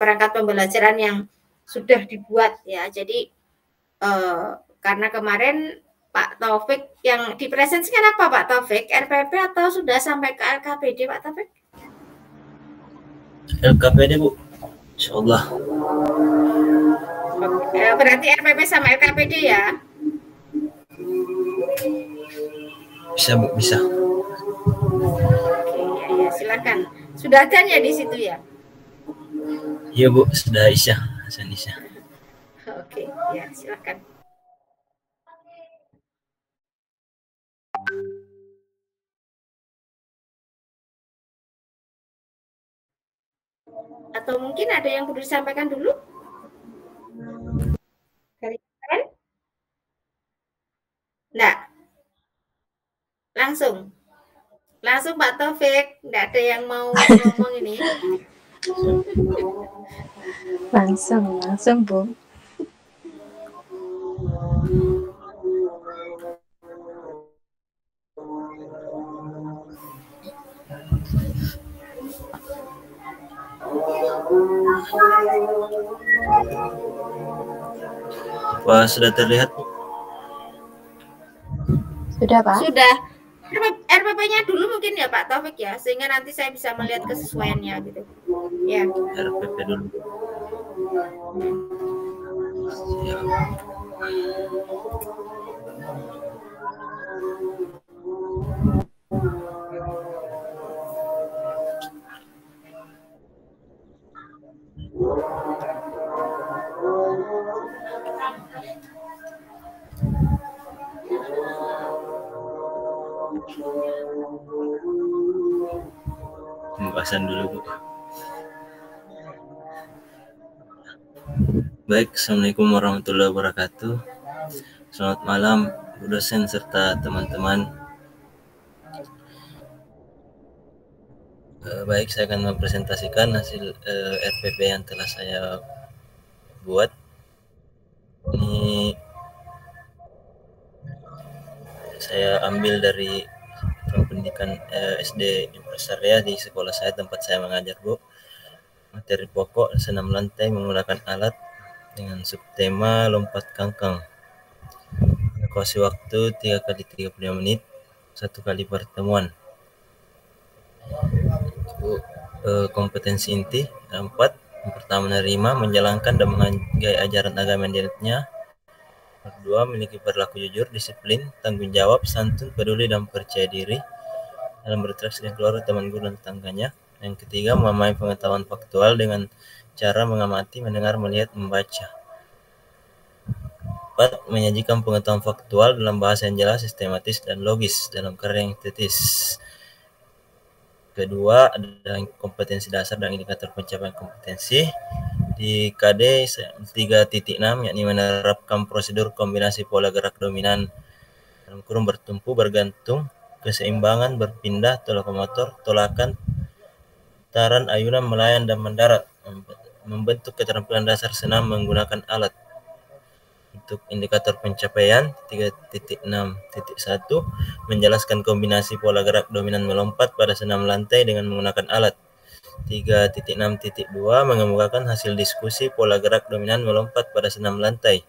perangkat pembelajaran yang sudah dibuat ya. Jadi karena kemarin Pak Taufik yang dipresentasikan apa Pak Taufik? RPP atau sudah sampai ke LKPD Pak Taufik? LKPD Bu, insyaallah. Oke, berarti RPP sama LKPD ya? Bisa Bu, bisa. Oke, ya silakan. Sudah ada ya di situ ya? Iya Bu, sudah Isya, Hasan Isya. Oke, ya silakan. Atau mungkin ada yang perlu disampaikan dulu? Dari kalian? Enggak. Langsung Pak Taufik, enggak ada yang mau ngomong ini. Langsung Bu. Apa sudah terlihat Bu? Sudah Pak? Sudah. RPP-nya dulu mungkin ya Pak Taufik ya, sehingga nanti saya bisa melihat kesesuaiannya gitu. Ya. RPP dulu. Siap. Pembahasan dulu Bu. Baik, Assalamualaikum warahmatullahi wabarakatuh. Selamat malam Bu dosen serta teman-teman. Baik, saya akan mempresentasikan hasil RPP yang telah saya buat. Ini saya ambil dari pendidikan SD Impresaria di sekolah saya, tempat saya mengajar Bu. Materi pokok senam lantai menggunakan alat dengan subtema lompat kangkang. Evaluasi waktu 3 kali 35 menit, 1 kali pertemuan. Kompetensi inti 4. Yang pertama, menerima, menjalankan dan menghargai ajaran agama yang dianutnya. Kedua, memiliki perilaku jujur, disiplin, tanggung jawab, santun, peduli, dan percaya diri dalam berinteraksi dengan keluarga, teman, guru, dan tetangganya. Yang ketiga, memahami pengetahuan faktual dengan cara mengamati, mendengar, melihat, membaca. 4. Menyajikan pengetahuan faktual dalam bahasa yang jelas, sistematis, dan logis dalam karya yang tetis. Kedua, ada kompetensi dasar dan indikator pencapaian kompetensi. Di KD 3.6, yakni menerapkan prosedur kombinasi pola gerak dominan dalam kurung bertumpu, bergantung, keseimbangan, berpindah, tolak motor, tolakan, putaran, ayunan, melayang, dan mendarat, membentuk keterampilan dasar senam menggunakan alat. Untuk indikator pencapaian 3.6.1, menjelaskan kombinasi pola gerak dominan melompat pada senam lantai dengan menggunakan alat. 3.6.2, mengemukakan hasil diskusi pola gerak dominan melompat pada senam lantai.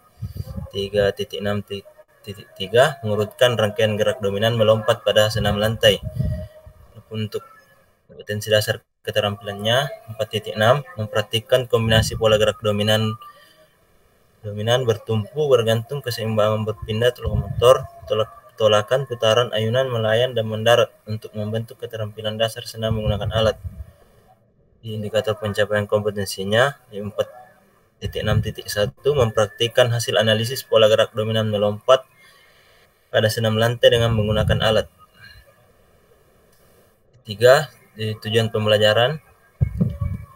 3.6.3, mengurutkan rangkaian gerak dominan melompat pada senam lantai. Untuk kompetensi dasar keterampilannya 4.6, mempraktikkan kombinasi pola gerak dominan bertumpu, bergantung, keseimbangan, berpindah, tolak motor, tolakan, putaran, ayunan, melayang, dan mendarat untuk membentuk keterampilan dasar senam menggunakan alat. Di indikator pencapaian kompetensinya di 4.6.1, mempraktikkan hasil analisis pola gerak dominan melompat pada senam lantai dengan menggunakan alat. 3. Di tujuan pembelajaran.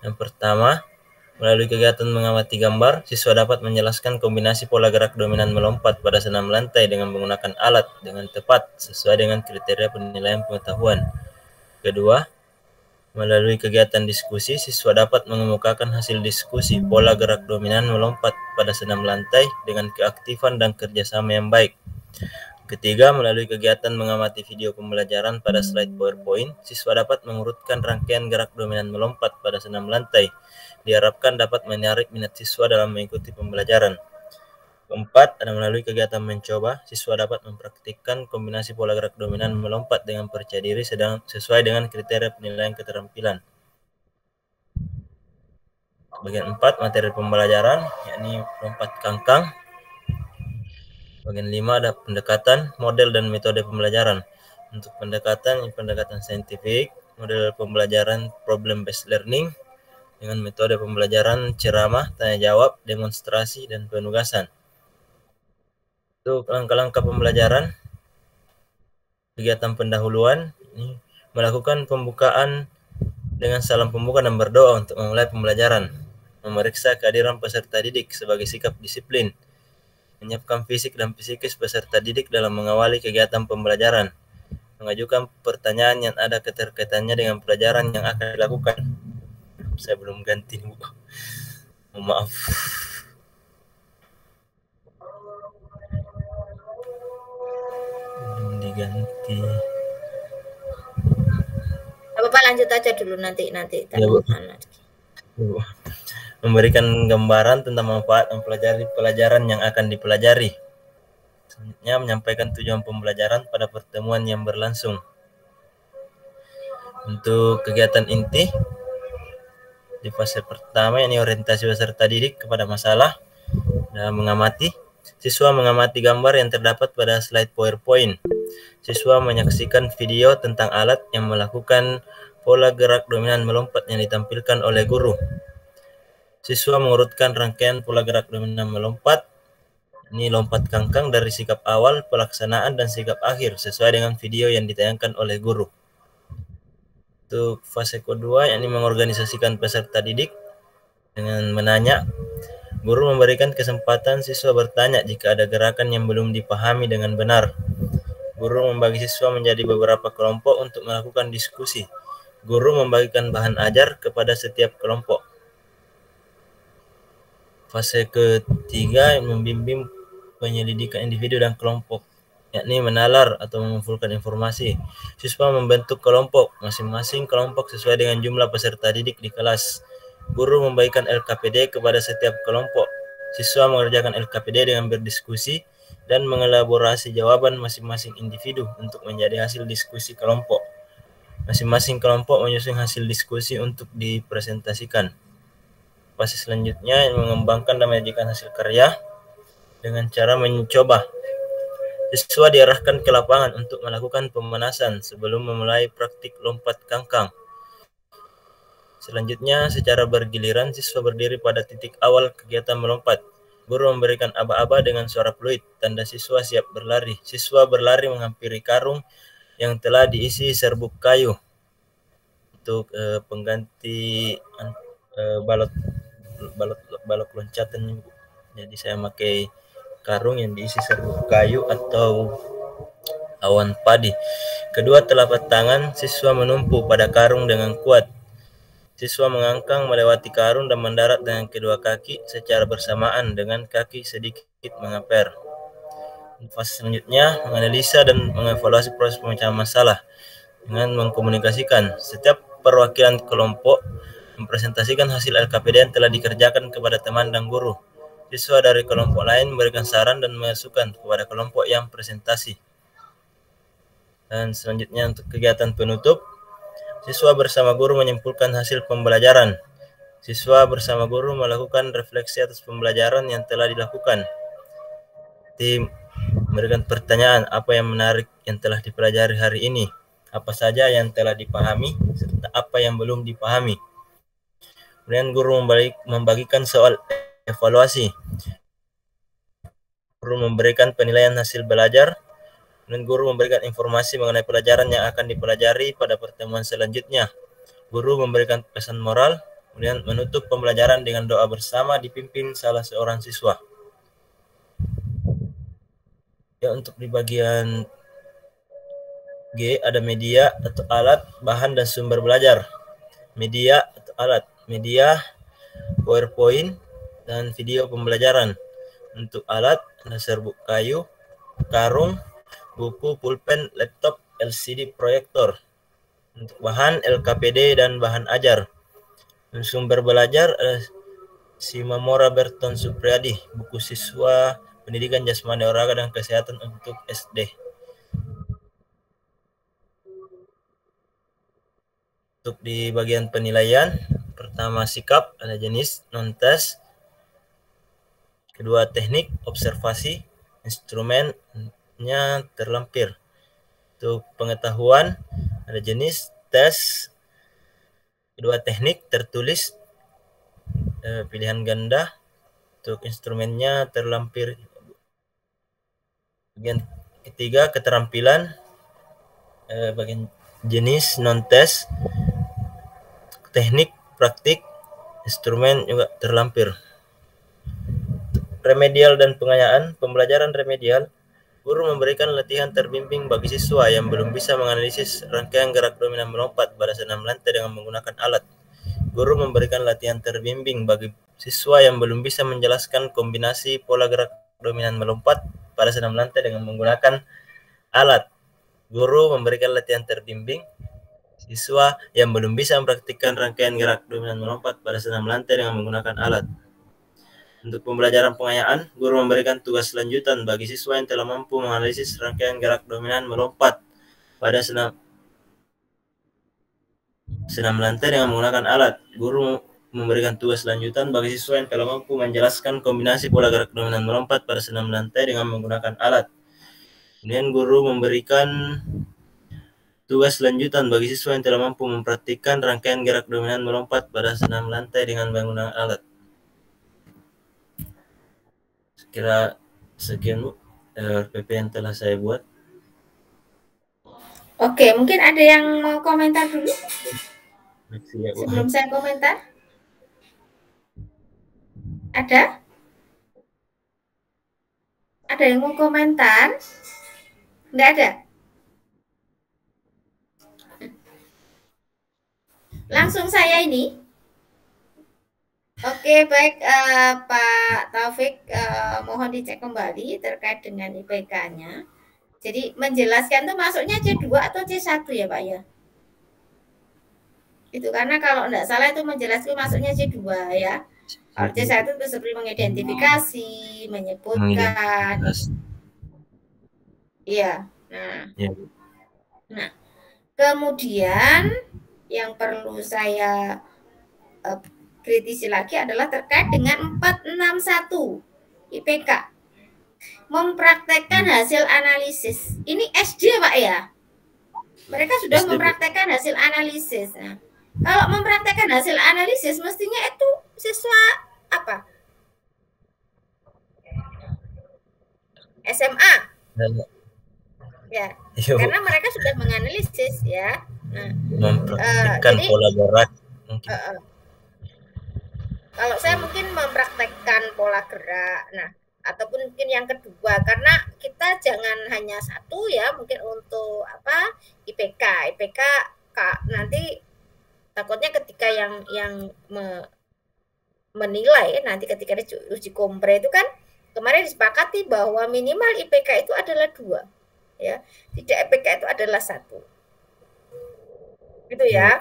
Yang pertama, melalui kegiatan mengamati gambar, siswa dapat menjelaskan kombinasi pola gerak dominan melompat pada senam lantai dengan menggunakan alat dengan tepat sesuai dengan kriteria penilaian pengetahuan. Kedua, melalui kegiatan diskusi, siswa dapat mengemukakan hasil diskusi pola gerak dominan melompat pada senam lantai dengan keaktifan dan kerjasama yang baik. Ketiga, melalui kegiatan mengamati video pembelajaran pada slide PowerPoint, siswa dapat mengurutkan rangkaian gerak dominan melompat pada senam lantai diharapkan dapat menarik minat siswa dalam mengikuti pembelajaran. Keempat, ada melalui kegiatan mencoba, siswa dapat mempraktikkan kombinasi pola gerak dominan melompat dengan percaya diri sesuai dengan kriteria penilaian keterampilan. Bagian 4, materi pembelajaran, yakni lompat kangkang. Bagian 5, ada pendekatan, model dan metode pembelajaran. Untuk pendekatan saintifik, model pembelajaran problem based learning, dengan metode pembelajaran ceramah, tanya jawab, demonstrasi, dan penugasan. Untuk langkah-langkah pembelajaran, kegiatan pendahuluan, ini melakukan pembukaan dengan salam pembuka dan berdoa untuk memulai pembelajaran, memeriksa kehadiran peserta didik sebagai sikap disiplin, menyiapkan fisik dan psikis peserta didik dalam mengawali kegiatan pembelajaran, mengajukan pertanyaan yang ada keterkaitannya dengan pelajaran yang akan dilakukan. Saya belum ganti, Bu. Maaf. Belum diganti. Apa lanjut aja dulu nanti Ya, Bu. Memberikan gambaran tentang manfaat mempelajari pelajaran yang akan dipelajari. Selanjutnya menyampaikan tujuan pembelajaran pada pertemuan yang berlangsung. Untuk kegiatan inti di fase pertama, ini orientasi peserta didik kepada masalah dan mengamati. Siswa mengamati gambar yang terdapat pada slide PowerPoint. Siswa menyaksikan video tentang alat yang melakukan pola gerak dominan melompat yang ditampilkan oleh guru. Siswa mengurutkan rangkaian pola gerak dominan melompat. Ini lompat kangkang dari sikap awal, pelaksanaan, dan sikap akhir sesuai dengan video yang ditayangkan oleh guru. Untuk fase kedua, yakni mengorganisasikan peserta didik dengan menanya. Guru memberikan kesempatan siswa bertanya jika ada gerakan yang belum dipahami dengan benar. Guru membagi siswa menjadi beberapa kelompok untuk melakukan diskusi. Guru membagikan bahan ajar kepada setiap kelompok. Fase ketiga, membimbing penyelidikan individu dan kelompok, yakni menalar atau mengumpulkan informasi. Siswa membentuk kelompok, masing-masing kelompok sesuai dengan jumlah peserta didik di kelas. Guru membagikan LKPD kepada setiap kelompok. Siswa mengerjakan LKPD dengan berdiskusi dan mengelaborasi jawaban masing-masing individu untuk menjadi hasil diskusi kelompok. Masing-masing kelompok menyusun hasil diskusi untuk dipresentasikan. Fase selanjutnya, mengembangkan dan menyajikan hasil karya dengan cara mencoba. Siswa diarahkan ke lapangan untuk melakukan pemanasan sebelum memulai praktik lompat kangkang. Selanjutnya, secara bergiliran, siswa berdiri pada titik awal kegiatan melompat. Guru memberikan aba-aba dengan suara fluid, tanda siswa siap berlari. Siswa berlari menghampiri karung yang telah diisi serbuk kayu. Untuk pengganti balok loncatan, jadi saya pakai karung yang diisi serbuk kayu atau awan padi. Kedua telapak tangan siswa menumpu pada karung dengan kuat. Siswa mengangkang melewati karung dan mendarat dengan kedua kaki secara bersamaan dengan kaki sedikit mengapar. Fase selanjutnya, menganalisa dan mengevaluasi proses pemecahan masalah dengan mengkomunikasikan. Setiap perwakilan kelompok mempresentasikan hasil LKPD yang telah dikerjakan kepada teman dan guru. Siswa dari kelompok lain memberikan saran dan masukan kepada kelompok yang presentasi. Dan selanjutnya, untuk kegiatan penutup, siswa bersama guru menyimpulkan hasil pembelajaran. Siswa bersama guru melakukan refleksi atas pembelajaran yang telah dilakukan. Tim memberikan pertanyaan, apa yang menarik yang telah dipelajari hari ini? Apa saja yang telah dipahami, serta apa yang belum dipahami. Kemudian guru membagikan soal evaluasi. Guru memberikan penilaian hasil belajar. Dan guru memberikan informasi mengenai pelajaran yang akan dipelajari pada pertemuan selanjutnya. Guru memberikan pesan moral, kemudian menutup pembelajaran dengan doa bersama dipimpin salah seorang siswa. Ya, untuk di bagian G ada media atau alat, bahan dan sumber belajar. Media atau alat, media, PowerPoint, dan video pembelajaran. Untuk alat ada serbuk kayu, karung, buku, pulpen, laptop, LCD proyektor. Untuk bahan LKPD dan bahan ajar. Sumber belajar Simamora Berton Supriyadi, buku siswa pendidikan jasmani olahraga dan kesehatan untuk SD. Untuk di bagian penilaian, pertama sikap, ada jenis non-tes. Kedua teknik, observasi, instrumennya terlampir. Untuk pengetahuan, ada jenis tes. Kedua teknik, tertulis, pilihan ganda. Untuk instrumennya terlampir. Bagian ketiga, keterampilan, bagian jenis non-tes, teknik, praktik, instrumen juga terlampir. Remedial dan pengayaan, pembelajaran remedial, guru memberikan latihan terbimbing bagi siswa yang belum bisa menganalisis rangkaian gerak dominan melompat pada senam lantai dengan menggunakan alat. Guru memberikan latihan terbimbing bagi siswa yang belum bisa menjelaskan kombinasi pola gerak dominan melompat pada senam lantai dengan menggunakan alat. Guru memberikan latihan terbimbing siswa yang belum bisa mempraktikkan rangkaian gerak dominan melompat pada senam lantai dengan menggunakan alat. Untuk pembelajaran pengayaan, guru memberikan tugas lanjutan bagi siswa yang telah mampu menganalisis rangkaian gerak dominan melompat pada senam lantai dengan menggunakan alat. Guru memberikan tugas lanjutan bagi siswa yang telah mampu menjelaskan kombinasi pola gerak dominan melompat pada senam lantai dengan menggunakan alat. Kemudian guru memberikan tugas lanjutan bagi siswa yang telah mampu mempraktikkan rangkaian gerak dominan melompat pada senam lantai dengan menggunakan alat. Sekira sekian Bu, RPP yang telah saya buat. Oke, mungkin ada yang mau komentar dulu sebelum saya komentar. Ada? Ada yang mau komentar? Nggak ada? Langsung saya ini. Oke, baik Pak Taufik, mohon dicek kembali terkait dengan IPK-nya. Jadi menjelaskan tuh masuknya C2 atau C1 ya Pak ya? Itu karena kalau enggak salah itu menjelaskan masuknya C2 ya. Kalau C1 itu seperti mengidentifikasi, menyebutkan. Iya. Nah, kemudian yang perlu saya kritisi lagi adalah terkait dengan 461 IPK. Mempraktekkan hasil analisis. Ini SD Pak ya? Mereka sudah mempraktekkan hasil analisis. Nah, kalau mempraktekkan hasil analisis mestinya itu siswa apa? SMA. Ya, karena mereka sudah menganalisis ya. Nah, mempraktikkan pola gerak. Kalau saya mungkin mempraktekkan pola gerak. Nah, ataupun mungkin yang kedua, karena kita jangan hanya satu ya, mungkin untuk apa IPK nanti takutnya ketika yang menilai nanti ketika uji kompre itu kan kemarin disepakati bahwa minimal IPK itu adalah 2 ya, tidak IPK itu adalah 1 gitu ya.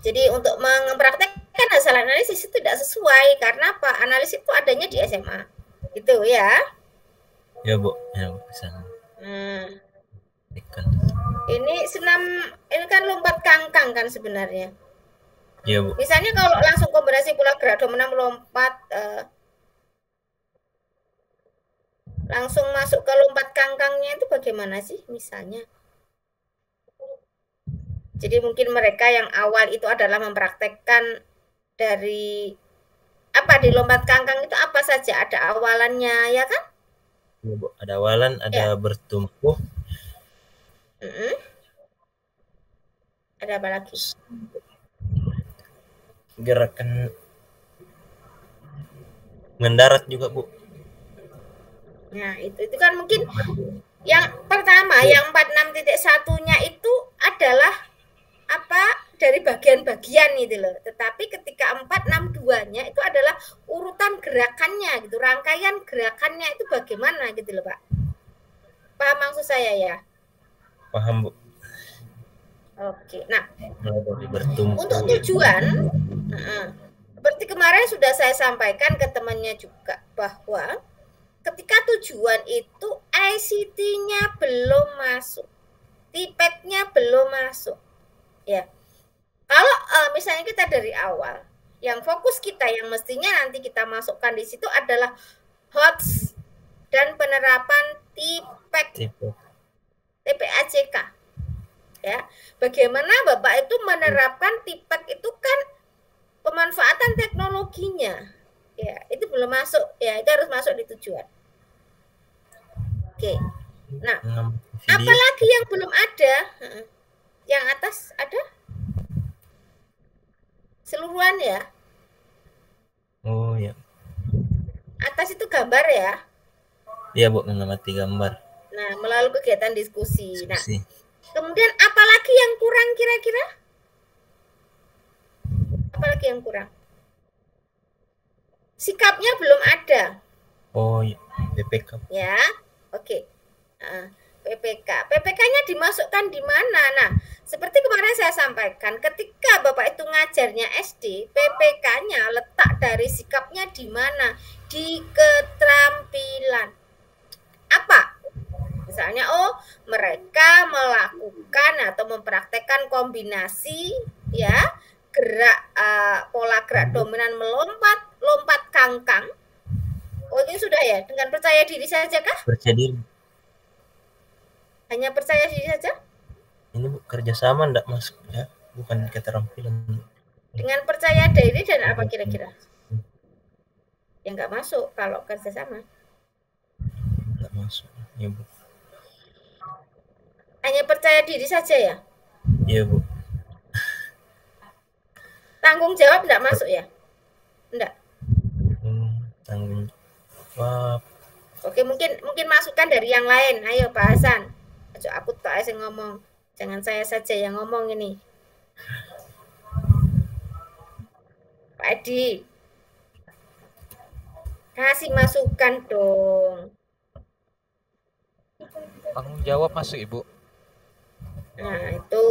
Jadi untuk mempraktekkan hasil analisis itu tidak sesuai karena apa? Analisis itu adanya di SMA. Gitu ya. Ya, Bu. Ya, Bu. Ini ini kan lompat kangkang kan sebenarnya. Ya, Bu. Misalnya kalau langsung kombinasi pola gerak dominan melompat langsung masuk ke lompat kangkangnya itu bagaimana sih misalnya? Jadi mungkin mereka yang awal itu adalah mempraktekkan dari apa di lompat kangkang itu apa saja, ada awalannya ya kan? Ya, Bu. Ada awalan, ada bertumpu. Ada apa lagi? Gerakan mendarat juga Bu. Nah itu kan mungkin yang pertama yang 46.1-nya itu adalah apa dari bagian-bagian gitu loh. Tetapi ketika 462-nya itu adalah urutan gerakannya gitu, rangkaian gerakannya itu bagaimana gitu loh Pak. Paham maksud saya ya? Paham Bu. Oke. Nah, bertumpu. untuk tujuan, seperti kemarin sudah saya sampaikan ke temannya juga bahwa ketika tujuan itu ICT-nya belum masuk, TPET-nya belum masuk, ya. Kalau misalnya kita dari awal, yang fokus kita yang mestinya nanti kita masukkan di situ adalah HOTS dan penerapan TPET, TPACK. Ya, bagaimana Bapak itu menerapkan TPET itu kan pemanfaatan teknologinya, ya itu belum masuk, ya itu harus masuk di tujuan. Oke, nah apalagi yang belum ada, yang atas ada seluruhan ya. Oh ya. Atas itu gambar ya. Iya Bu, mengamati gambar. Nah, melalui kegiatan diskusi. Nah, kemudian apalagi yang kurang kira-kira? Apalagi yang kurang? Sikapnya belum ada. Oh ya, PPK. Ya, oke. Nah, PPK-nya dimasukkan di mana? Nah, seperti kemarin saya sampaikan, ketika Bapak itu ngajarnya SD, PPK-nya letak dari sikapnya di mana? Di keterampilan. Apa? Misalnya, oh, mereka melakukan atau mempraktekkan kombinasi ya, gerak pola gerak dominan melompat, lompat kangkang. Oh, ini sudah ya, dengan percaya diri saja kah? Percaya diri. Hanya percaya diri saja? Ini Bu, kerjasama enggak masuk ya, bukan keterampilan. Dengan percaya diri dan apa kira-kira? Ya nggak masuk kalau kerjasama. Nggak masuk, ya Bu. Hanya percaya diri saja ya? Iya Bu. Tanggung jawab nggak masuk ya? Enggak. Tanggung jawab. Oke, mungkin masukan dari yang lain. Ayo Pak Hasan. Aku tak asing ngomong. Jangan saya saja yang ngomong ini. Pak Edi. Kasih masukan dong. Tanggung jawab masuk Ibu. Nah, itu.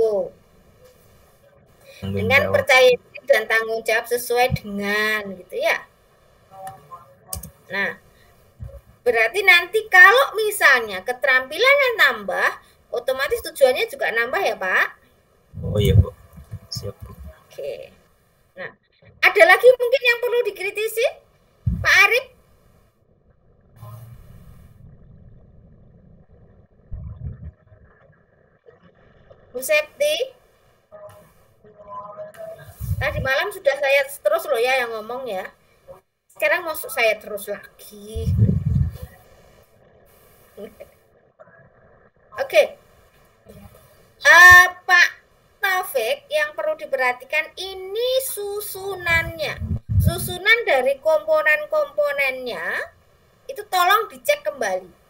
Dengan percaya diri dan tanggung jawab sesuai dengan gitu ya. Nah, berarti nanti kalau misalnya keterampilannya nambah, otomatis tujuannya juga nambah ya Pak? Oh iya Bu, siap Bu. Oke. Nah, ada lagi mungkin yang perlu dikritisi, Pak Arif? Bu Septi? Tadi malam sudah saya terus loh ya yang ngomong ya. Sekarang mau saya terus lagi. Oke. Pak Taufik, yang perlu diperhatikan ini susunannya. Susunan dari komponen-komponennya itu tolong dicek kembali.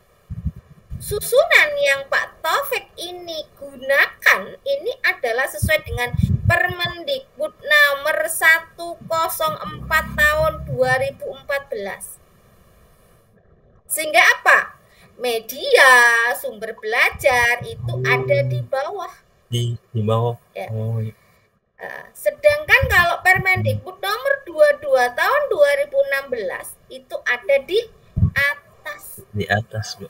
Susunan yang Pak Taufik ini gunakan ini adalah sesuai dengan Permendikbud nomor 104 tahun 2014. Sehingga apa? Media, sumber belajar itu ada di bawah. Di bawah. Ya. Oh, iya. Sedangkan kalau Permendikbud nomor 22 tahun 2016 itu ada di atas. Di atas, Bu.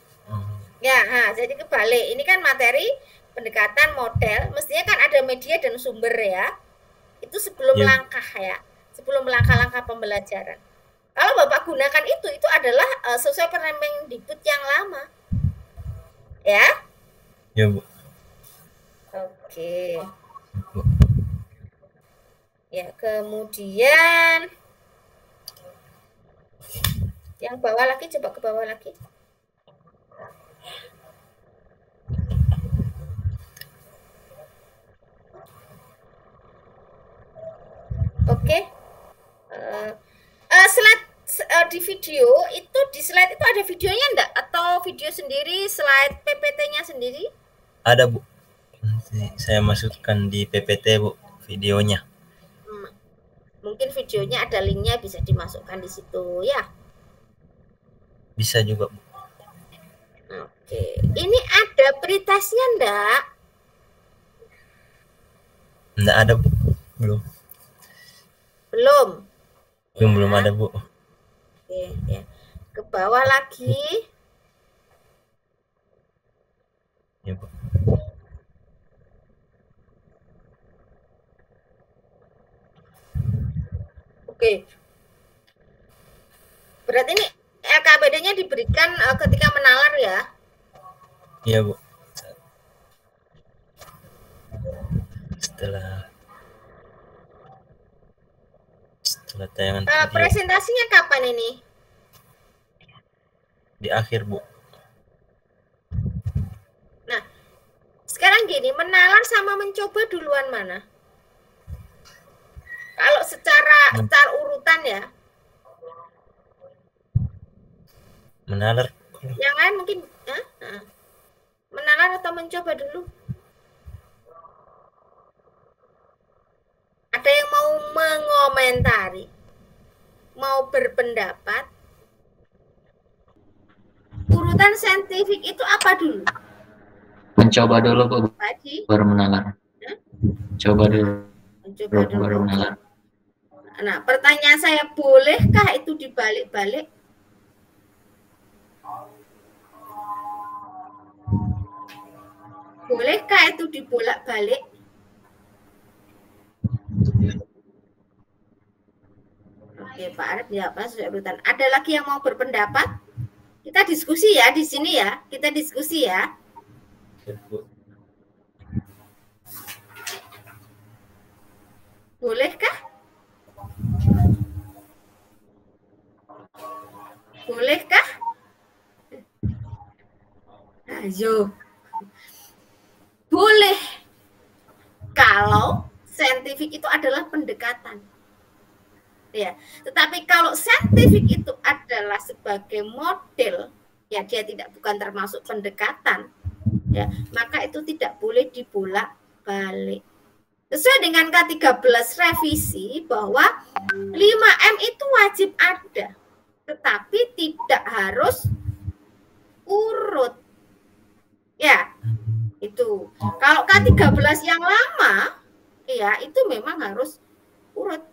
Ya, jadi kebalik. Ini kan materi pendekatan model, mestinya kan ada media dan sumber ya. Itu sebelum langkah ya, sebelum langkah-langkah pembelajaran. Kalau Bapak gunakan itu adalah sesuai Permendikbud yang lama. Ya? Ya, Bu. Oke. Ya, kemudian yang bawah lagi, coba ke bawah lagi. Oke. Slide di video itu, di slide itu ada videonya enggak? Atau video sendiri, slide PPT-nya sendiri? Ada Bu. Saya masukkan di PPT Bu videonya. Mungkin videonya ada linknya, bisa dimasukkan di situ ya. Bisa juga Bu. Oke, ini ada pretestnya enggak? Enggak ada, Bu. Belum. Belum ada, Bu. Oke, ya. Ke bawah lagi. Ya, Bu. Oke. Berarti ini LKPD-nya diberikan ketika menalar ya? Iya, Bu. Setelah tayangan video. Presentasinya kapan ini? Di akhir, Bu. Nah, sekarang gini, menalar sama mencoba duluan mana? Kalau secara urutan ya? Menalar. Yang lain mungkin menalar atau mencoba dulu? Ada yang mau mengomentari? Mau berpendapat? Urutan saintifik itu apa dulu? Mencoba dulu, Bu, baru menalar. Coba dulu. Mencoba dulu. Baru menalar. Nah, pertanyaan saya, bolehkah itu dibalik-balik? Bolehkah itu dibolak-balik? Oke, Pak Arif jawab sesuai urutan. Ada lagi yang mau berpendapat? Kita diskusi ya di sini ya. Kita diskusi ya. Bolehkah? Bolehkah? Ayo. Boleh. Kalau saintifik itu adalah pendekatan. Ya, tetapi kalau saintifik itu adalah sebagai model, ya dia bukan termasuk pendekatan, ya, maka itu tidak boleh dibolak-balik. Sesuai dengan K13 revisi bahwa 5M itu wajib ada, tetapi tidak harus urut. Ya, itu. Kalau K13 yang lama, ya itu memang harus urut.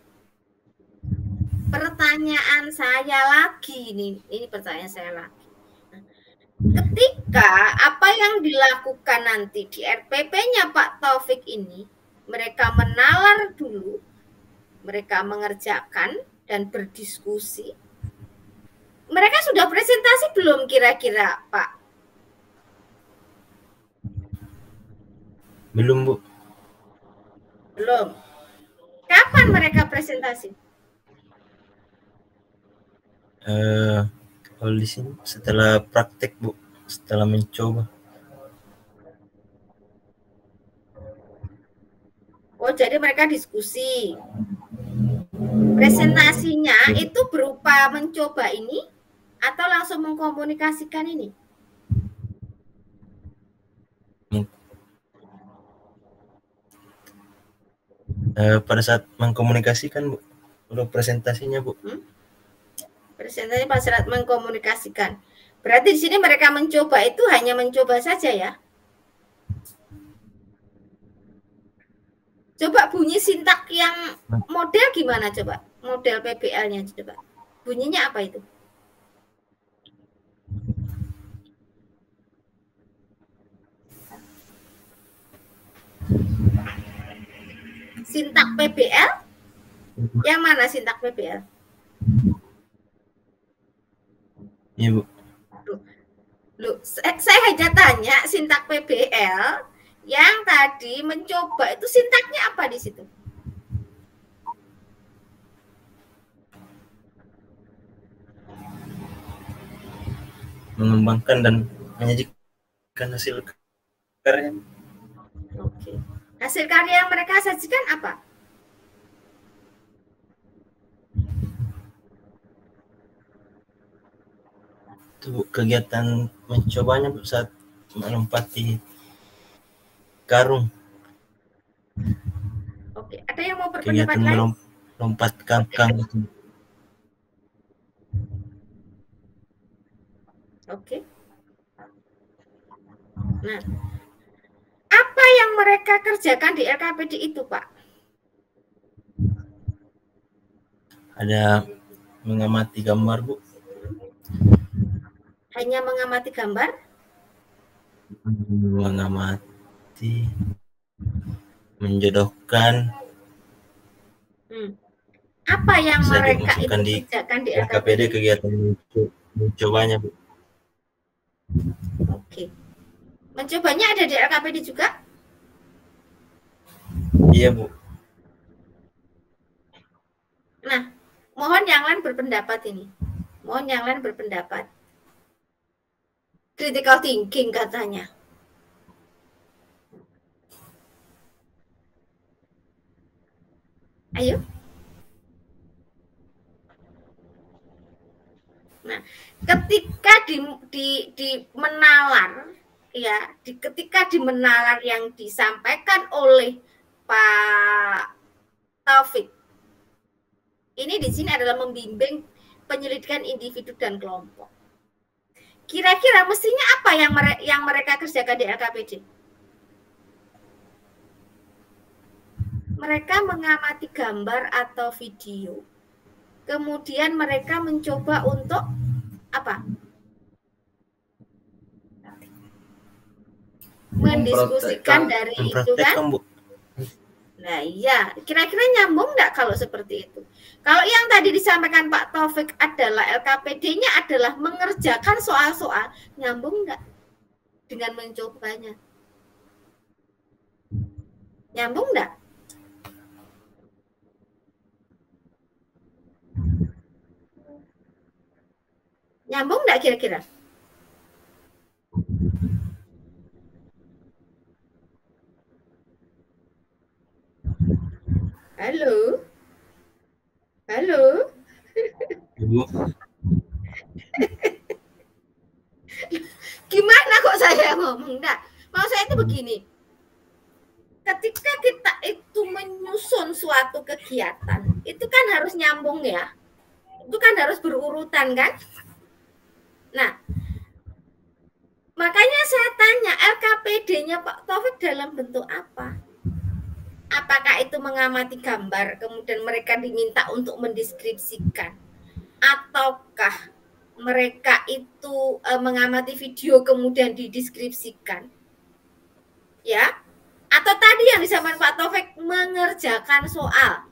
Pertanyaan saya lagi ini pertanyaan saya lagi. Ketika apa yang dilakukan nanti di RPP-nya Pak Taufik ini, mereka menalar dulu, mereka mengerjakan dan berdiskusi. Mereka sudah presentasi belum kira-kira, Pak? Belum, Bu. Belum. Kapan mereka presentasi? Kalau di sini setelah praktek, Bu, setelah mencoba. Oh, jadi mereka diskusi. Presentasinya itu berupa mencoba ini atau langsung mengkomunikasikan ini? Pada saat mengkomunikasikan, Bu, udah presentasinya, Bu. Presentasinya pada saat mengkomunikasikan. Berarti di sini mereka mencoba itu hanya mencoba saja ya? Coba bunyi sintak yang model gimana coba? Model PBL-nya coba. Bunyinya apa itu? Sintak PBL? Yang mana sintak PBL? Iya, Bu. Loh, saya hanya tanya sintak PBL yang tadi mencoba itu sintaknya apa di situ? Mengembangkan dan menyajikan hasil karya. Oke. Hasil karya yang mereka sajikan apa? Itu kegiatan mencobanya, Bu, saat melompati karung. Oke, ada yang mau berpendapat lain? Kegiatan melompat kangkang itu. Oke. Nah, apa yang mereka kerjakan di LKPD itu, Pak? Ada mengamati gambar, Bu. Hanya mengamati gambar? Mengamati, menjodohkan. Apa yang Bisa mereka itu dimasukkan di kerjakan di LKPD kegiatan mencobanya, Bu. Oke. Mencobanya ada di LKPD juga? Iya, Bu. Nah, mohon yang lain berpendapat ini. Mohon yang lain berpendapat. Critical thinking katanya. Ayo. Nah, ketika di menalar, ya, ketika di menalar yang disampaikan oleh Pak Taufik, ini di sini adalah membimbing penyelidikan individu dan kelompok. Kira-kira mestinya apa yang mereka kerjakan di LKPD? Mereka mengamati gambar atau video. Kemudian mereka mencoba untuk apa? Mendiskusikan dari itu kan? Nah iya, kira-kira nyambung nggak kalau seperti itu? Kalau yang tadi disampaikan Pak Taufik adalah LKPD-nya adalah mengerjakan soal-soal, nyambung nggak dengan mencobanya? Nyambung nggak? Nyambung nggak kira-kira? Halo? Halo? Ibu. Gimana kok saya ngomong? Nah, mau saya itu begini. Ketika kita itu menyusun suatu kegiatan, itu kan harus nyambung ya. Itu kan harus berurutan kan? Nah, makanya saya tanya LKPD-nya Pak Taufik dalam bentuk apa? Apakah itu mengamati gambar, kemudian mereka diminta untuk mendeskripsikan? Ataukah mereka itu mengamati video kemudian dideskripsikan? Ya? Atau tadi yang disampaikan Pak Taufik mengerjakan soal?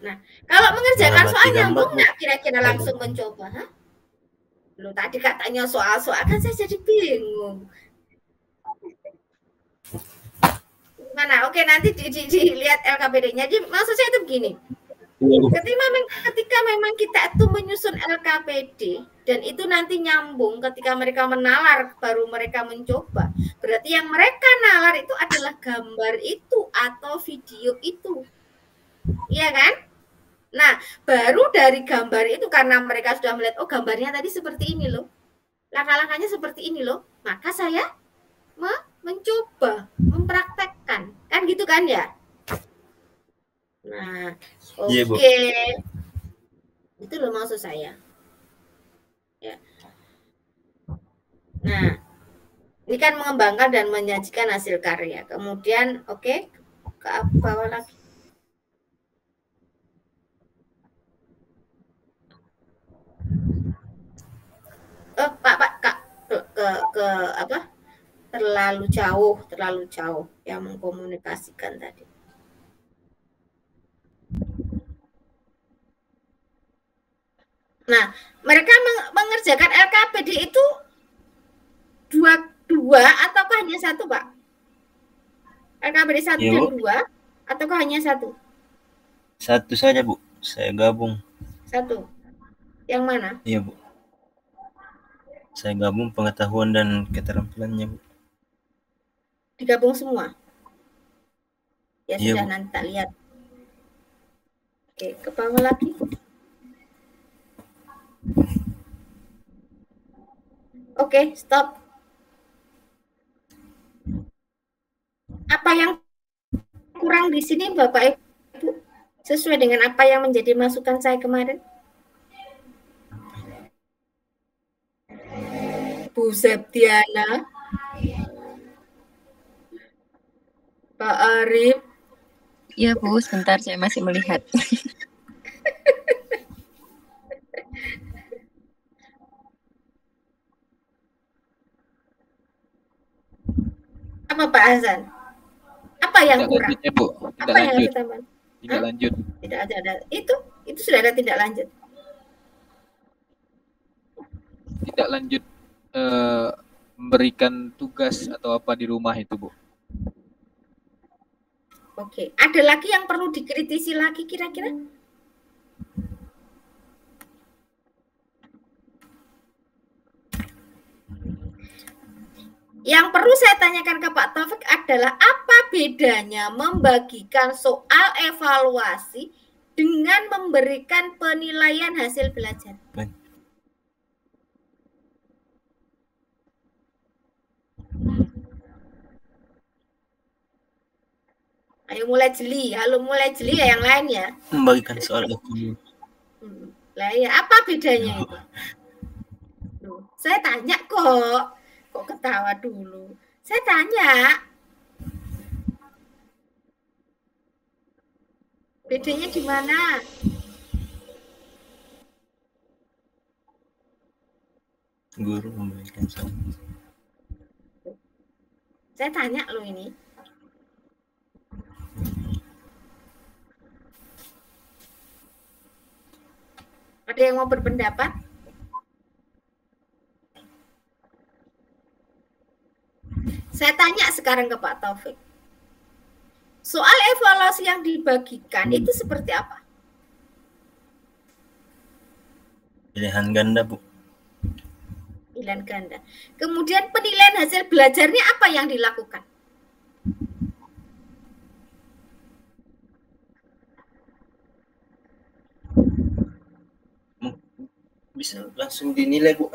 Nah, kalau mengerjakan soal nyambung nggak kira-kira langsung mencoba? Hah? Lu tadi katanya soal-soal kan saya jadi bingung. Mana? Oke, nanti dilihat LKPD-nya. Jadi maksud saya itu begini. Ketika memang kita itu menyusun LKPD dan itu nanti nyambung ketika mereka menalar baru mereka mencoba. Berarti yang mereka nalar itu adalah gambar itu atau video itu. Iya kan? Nah, baru dari gambar itu karena mereka sudah melihat, oh gambarnya tadi seperti ini loh. Langkah-langkahnya seperti ini loh. Maka saya mencoba, mempraktekkan. Kan gitu kan ya? Nah, oke. Itu loh maksud saya. Ya. Nah, ini kan mengembangkan dan menyajikan hasil karya. Kemudian, oke, ke bawah lagi. Oh, Pak, Kak, ke apa? Terlalu jauh yang mengkomunikasikan tadi. Nah, mereka mengerjakan LKPD itu dua ataukah hanya satu, Pak? LKPD 1 dan 2 ataukah hanya satu? Satu saja, Bu. Saya gabung. Satu. Yang mana? Iya, Bu. Saya gabung pengetahuan dan keterampilannya, Bu. Digabung semua? Ya iya, sudah, Bu. nanti tak lihat. Oke, ke bawah lagi. Oke, stop. Apa yang kurang di sini Bapak Ibu sesuai dengan apa yang menjadi masukan saya kemarin? Bu Septiana, Pak Arif, Iya Bu, sebentar saya masih melihat. Apa Pak Hasan? Apa yang Tidak kurang? lanjutnya, Bu. Tidak Apa yang lanjut. harus ditambah? Tidak lanjut. Tidak ada. Itu sudah ada tindak lanjut. Tidak lanjut memberikan tugas atau apa di rumah itu, Bu. Oke, ada lagi yang perlu dikritisi lagi kira-kira? Yang perlu saya tanyakan ke Pak Taufik adalah apa bedanya membagikan soal evaluasi dengan memberikan penilaian hasil belajar? Ayo mulai jeli, mulai jeli ya yang lain ya. Membagikan soal itu. Lah ya, apa bedanya itu? Saya tanya kok ketawa dulu. Saya tanya. Bedanya di mana? Guru membagikan soal. Saya tanya loh ini. Ada yang mau berpendapat? Saya tanya sekarang ke Pak Taufik. Soal evaluasi yang dibagikan itu seperti apa? Pilihan ganda, Bu. Pilihan ganda. Kemudian penilaian hasil belajarnya apa yang dilakukan? Bisa langsung dinilai, Bu.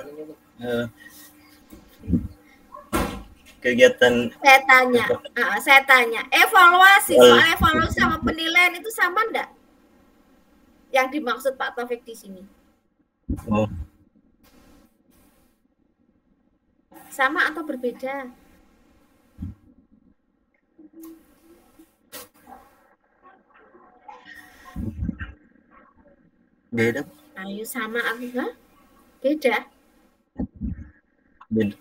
Kegiatan saya tanya evaluasi, soal evaluasi sama penilaian itu sama enggak? Yang dimaksud Pak Taufik di sini. Sama atau berbeda? Beda. Ayo sama atau beda? Beda.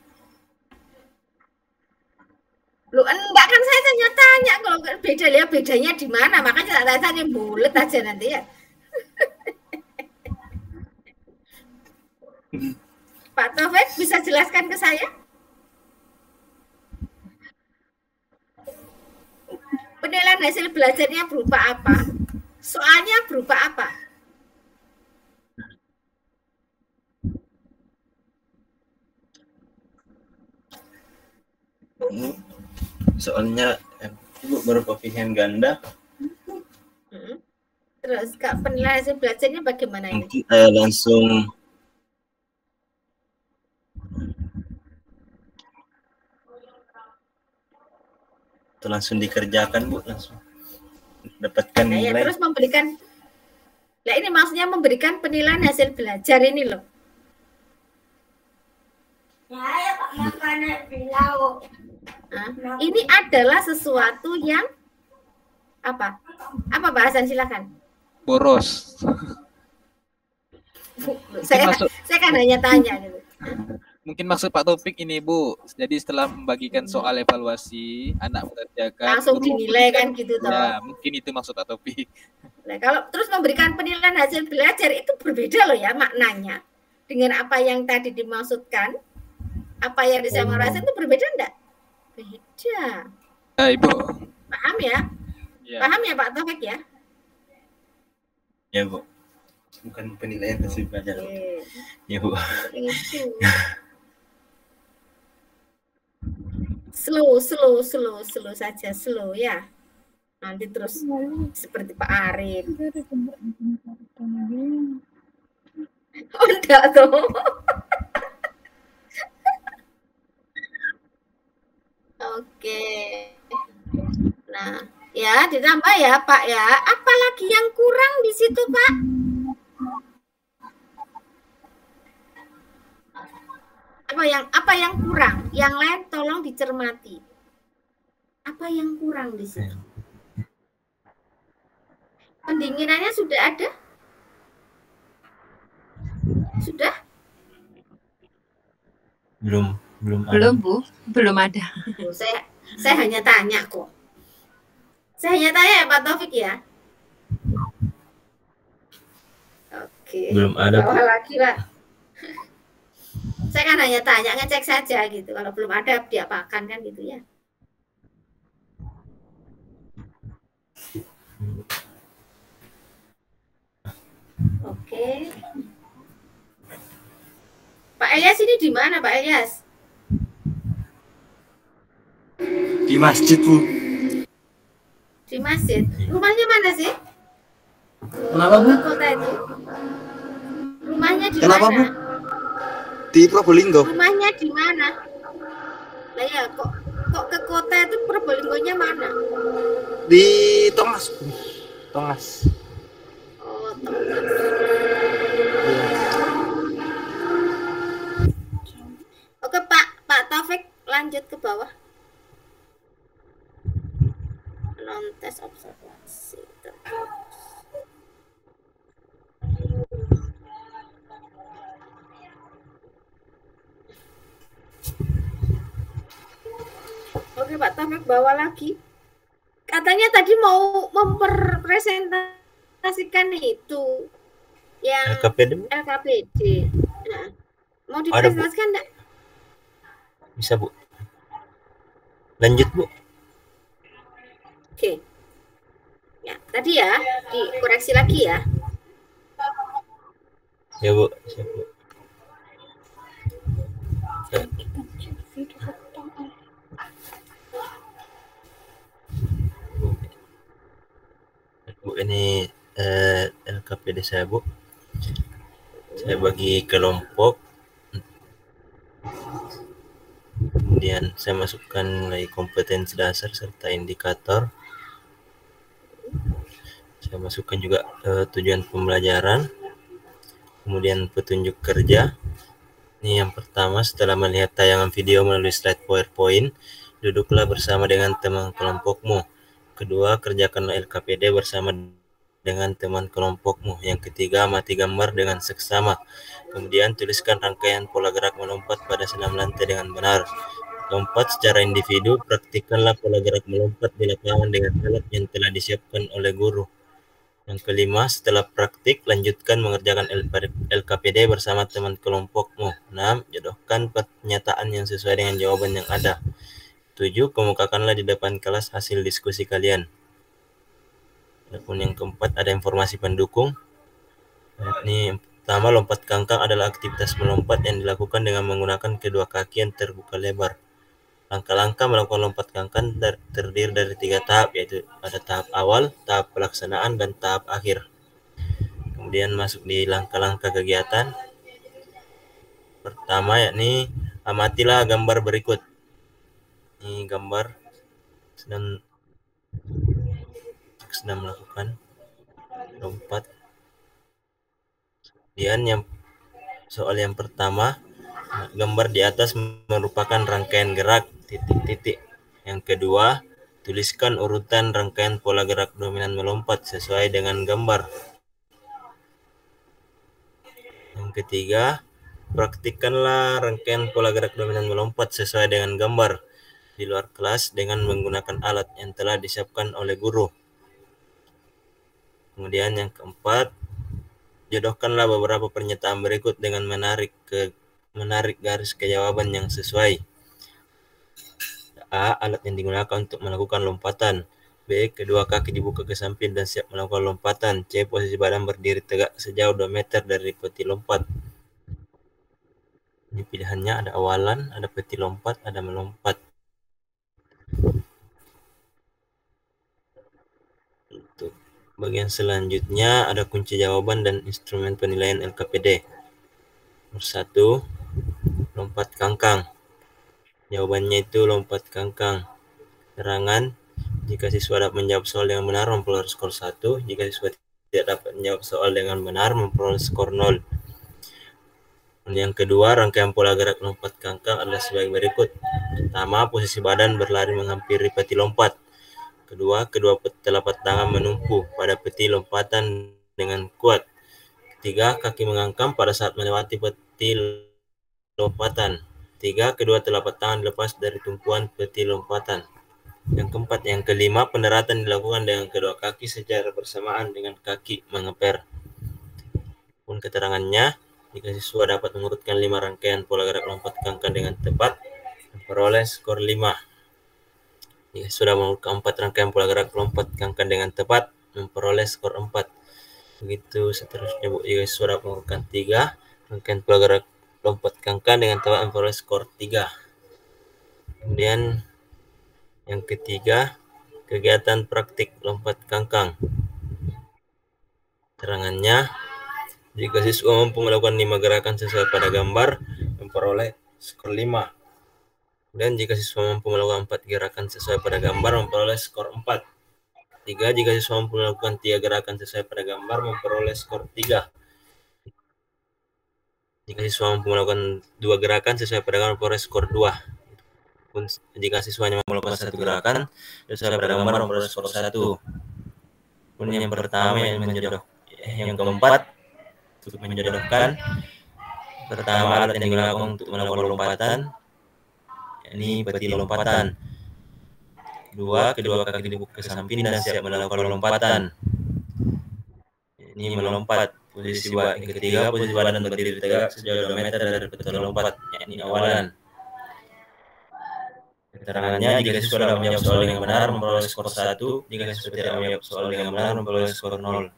Lu enggak kan saya tanya kalau beda lihat bedanya di mana, makanya saya tanya bulet aja nanti ya. Pak Taufik bisa jelaskan ke saya? Penilaian hasil belajarnya berupa apa? Soalnya berupa apa? Soalnya Ibu berupa pilihan ganda. Terus Kak, penilaian hasil belajarnya bagaimana ini? Mungkin langsung dikerjakan, Bu, langsung dapatkan nilai. Ya, terus memberikan, nah ini maksudnya memberikan penilaian hasil belajar ini loh. Nah, ini adalah sesuatu yang apa? Apa bahasan silakan. Boros. Saya kan hanya tanya gitu. Mungkin maksud Pak Taufik ini, Bu. Jadi setelah membagikan soal evaluasi, anak mengerjakan langsung dinilai kan gitu toh. Ya, mungkin itu maksud Pak Taufik. Nah, kalau terus memberikan penilaian hasil belajar itu berbeda loh ya maknanya. Dengan apa yang tadi dimaksudkan, apa yang disampaikan itu berbeda enggak? Beda. Ibu. Paham ya? Ya? Paham ya Pak Taufik ya? Ya, Bu. Bukan penilaian hasil belajar. Ya, Bu. Itu. Slow saja, slow ya. Nanti terus seperti Pak Arif. Oh, enggak tuh. Oke. Nah, ya ditambah ya Pak ya. Apalagi yang kurang di situ Pak? Apa yang kurang? Yang lain tolong dicermati. Apa yang kurang di situ? Pendinginannya sudah ada? Sudah? Belum ada. Belum, Bu. Belum ada. Oh, saya hanya tanya kok. Saya hanya tanya ya Pak Taufik ya. Oke. Belum ada. Bawah lagi Pak. Saya kan hanya tanya, ngecek saja gitu. Kalau belum ada diapakan kan gitu ya. Oke. Pak Elias ini di mana Pak Elias? Di masjid, Bu. Di masjid. Rumahnya mana sih? Kenapa, Bu? Ke kota itu. Rumahnya di Kenapa, mana? Bu? Di Probolinggo. Rumahnya di mana? Lah ya, kok ke kota itu Probolinggonya mana? Di Tongas, Bu. Tongas. Oh, Tongas. Oke, Pak Taufik lanjut ke bawah. Non-tes observasi. Oke, Pak Taufik bawa lagi. Katanya tadi mau mempresentasikan itu yang LKPD. Nah, mau dipresentasikan enggak? Bisa, Bu. Lanjut, Bu. Oke. Ya, tadi ya dikoreksi lagi ya. Ya, Bu. Siap, Bu. Bu, ini LKPD saya, Bu. Saya bagi kelompok. Kemudian saya masukkan nilai kompetensi dasar serta indikator. Saya masukkan juga tujuan pembelajaran. Kemudian petunjuk kerja. Ini yang pertama, setelah melihat tayangan video melalui slide PowerPoint, duduklah bersama dengan teman kelompokmu. Kedua, kerjakan LKPD bersama dengan teman kelompokmu. Yang ketiga, amati gambar dengan seksama. Kemudian tuliskan rangkaian pola gerak melompat pada senam lantai dengan benar. Keempat, secara individu, praktikkanlah pola gerak melompat di lapangan dengan alat yang telah disiapkan oleh guru. Yang kelima, setelah praktik, lanjutkan mengerjakan LKPD bersama teman kelompokmu. 6. Jodohkan pernyataan yang sesuai dengan jawaban yang ada. 7. Kemukakanlah di depan kelas hasil diskusi kalian. Adapun yang keempat, ada informasi pendukung. Ini yang pertama, lompat kangkang adalah aktivitas melompat yang dilakukan dengan menggunakan kedua kaki yang terbuka lebar. Langkah-langkah melakukan lompat kangkang terdiri dari 3 tahap, yaitu ada tahap awal, tahap pelaksanaan, dan tahap akhir. Kemudian masuk di langkah-langkah kegiatan. Pertama yakni amatilah gambar berikut. Ini gambar sedang melakukan lompat. Kemudian soal yang pertama, gambar di atas merupakan rangkaian gerak titik-titik. Yang kedua, tuliskan urutan rangkaian pola gerak dominan melompat sesuai dengan gambar. Yang ketiga, praktikkanlah rangkaian pola gerak dominan melompat sesuai dengan gambar di luar kelas dengan menggunakan alat yang telah disiapkan oleh guru. Kemudian yang keempat, jodohkanlah beberapa pernyataan berikut dengan menarik garis kejawaban yang sesuai. A. Alat yang digunakan untuk melakukan lompatan. B. Kedua kaki dibuka ke samping dan siap melakukan lompatan. C. Posisi badan berdiri tegak sejauh 2 meter dari peti lompat. Ini pilihannya ada awalan, ada peti lompat, ada melompat. Untuk bagian selanjutnya ada kunci jawaban dan instrumen penilaian LKPD. Nomor 1, lompat kangkang. Jawabannya itu lompat kangkang. Keterangan, jika siswa dapat menjawab soal dengan benar memperoleh skor 1, jika siswa tidak dapat menjawab soal dengan benar memperoleh skor 0. Yang kedua, rangkaian pola gerak lompat kangkang adalah sebagai berikut. Pertama, posisi badan berlari menghampiri peti lompat. Kedua, kedua telapak tangan menumpu pada peti lompatan dengan kuat. Ketiga, kaki mengangkam pada saat melewati peti lompatan. Tiga, kedua telapak tangan lepas dari tumpuan peti lompatan. Yang keempat, yang kelima, pendaratan dilakukan dengan kedua kaki secara bersamaan dengan kaki mengeper. Pun keterangannya, jika siswa dapat mengurutkan 5 rangkaian pola gerak lompat kangkang dengan tepat, memperoleh skor 5. Jika sudah mengurutkan 4 rangkaian pola gerak lompat kangkang dengan tepat, memperoleh skor 4. Begitu seterusnya, Bu. Jika sudah mengurutkan 3 rangkaian pola gerak lompat kangkang dengan tepat, memperoleh skor 3. Kemudian yang ketiga, kegiatan praktik lompat kangkang. Terangannya, jika siswa mampu melakukan 5 gerakan sesuai pada gambar, memperoleh skor 5. Dan jika siswa mampu melakukan 4 gerakan sesuai pada gambar, memperoleh skor 4. 3. Jika siswa mampu melakukan 3 gerakan sesuai pada gambar, memperoleh skor 3. Jika siswa mampu melakukan 2 gerakan sesuai pada gambar, memperoleh skor 2. Pun jika siswanya mampu melakukan 1 gerakan sesuai pada gambar, memperoleh skor 1. Pun yang pertama yang keempat, untuk menjodohkan. Pertama, alat yang digunakan untuk melakukan lompatan, ini peti lompatan. Kedua, kedua kaki dibuka ke samping dan siap melakukan lompatan. Ini melompat. Posisi yang ketiga, posisi badan berdiri tegak sejauh 2 meter dari peti lompat, yakni awalan. Keterangannya, jika siswa dapat menjawab soal dengan benar, memperoleh skor 1. Jika siswa tidak menjawab soal dengan benar, memperoleh skor 0.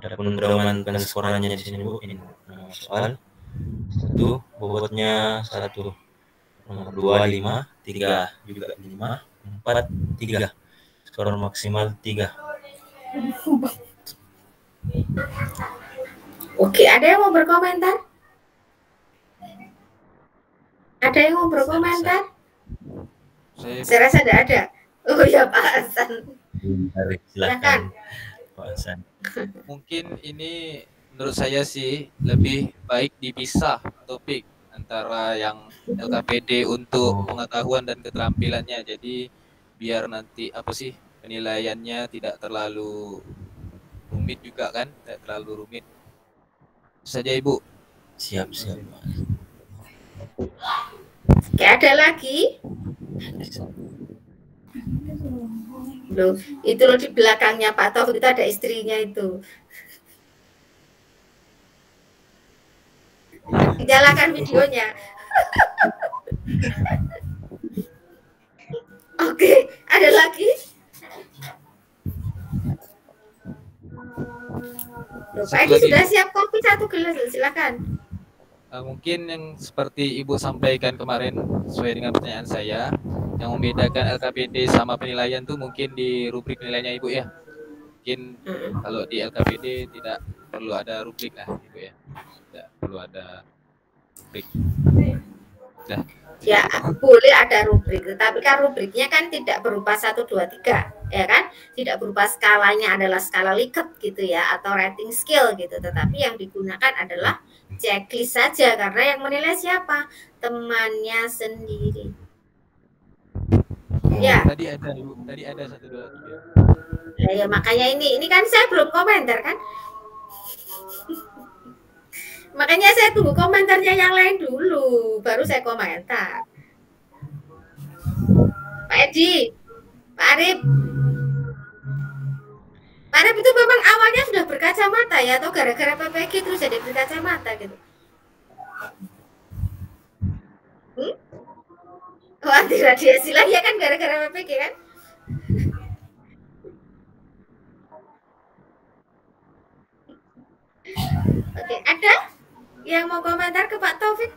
Adapun pedoman penskorannya di sini, Bu, ini soal 1, bobotnya 1, nomor 2 5, 3 juga 5, 4 3, skor maksimal 3. Oke, ada yang mau berkomentar? Ada yang mau berkomentar? Saya rasa tidak ada. Oh ya, Pak Hasan. Silakan. Pak Hasan. Mungkin ini menurut saya sih lebih baik dipisah topik antara yang LKPD untuk pengetahuan dan keterampilannya. Jadi biar nanti penilaiannya tidak terlalu rumit juga kan, tidak terlalu rumit. Saja Ibu. Siap. Oke, ada lagi? Loh, itu loh di belakangnya Pak Taufik itu ada istrinya itu. Nyalakan videonya. Oke, ada lagi? Loh, Pak Edi sudah siap kopi 1 gelas, silakan. Mungkin yang seperti Ibu sampaikan kemarin sesuai dengan pertanyaan saya, yang membedakan LKPD sama penilaian tuh mungkin di rubrik nilainya Ibu ya. Mungkin kalau di LKPD tidak perlu ada rubrik lah Ibu ya. Tidak perlu ada rubrik. Sudah. Ya, boleh ada rubrik, tapi kan rubriknya kan tidak berupa 1, 2, 3, ya kan? Tidak berupa skalanya adalah skala Likert gitu ya, atau rating scale gitu. Tetapi yang digunakan adalah checklist saja, karena yang menilai siapa? Temannya sendiri. Ya. Tadi ada 1, 2, 3. Ya, makanya ini kan saya belum komentar kan? Makanya saya tunggu komentarnya yang lain dulu, baru saya komentar. Pak Edi, Pak Arif. Pak Arif itu memang awalnya sudah berkacamata ya, atau gara-gara PPG terus jadi berkacamata gitu? Oh, anti radiasi lah ya kan, gara-gara PPG kan? Oke, ada yang mau komentar ke Pak Taufik?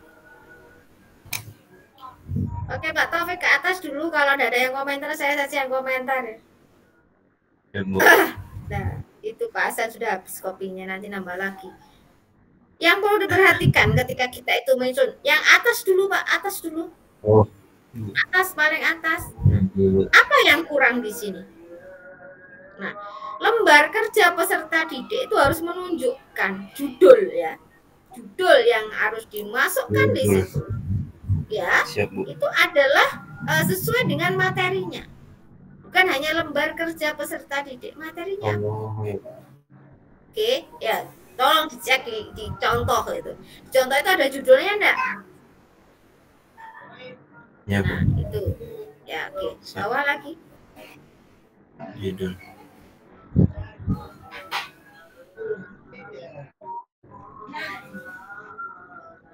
Oke, Pak Taufik ke atas dulu. Kalau tidak ada yang komentar, saya saja yang komentar ya. Nah, itu Pak Hasan sudah habis kopinya, nanti nambah lagi. Yang perlu diperhatikan ketika kita itu menyusun, yang atas dulu Pak, atas dulu. Atas, paling atas. Apa yang kurang di sini? Nah, lembar kerja peserta didik itu harus menunjukkan judul ya. Judul yang harus dimasukkan di situ. Ya, itu adalah sesuai dengan materinya. Bukan hanya lembar kerja peserta didik, materinya. Oke, ya. Tolong dicek di contoh itu. Di contoh itu ada judulnya enggak? Ya, Bu. Nah, itu. Ya, oke. Bawah lagi. Judul.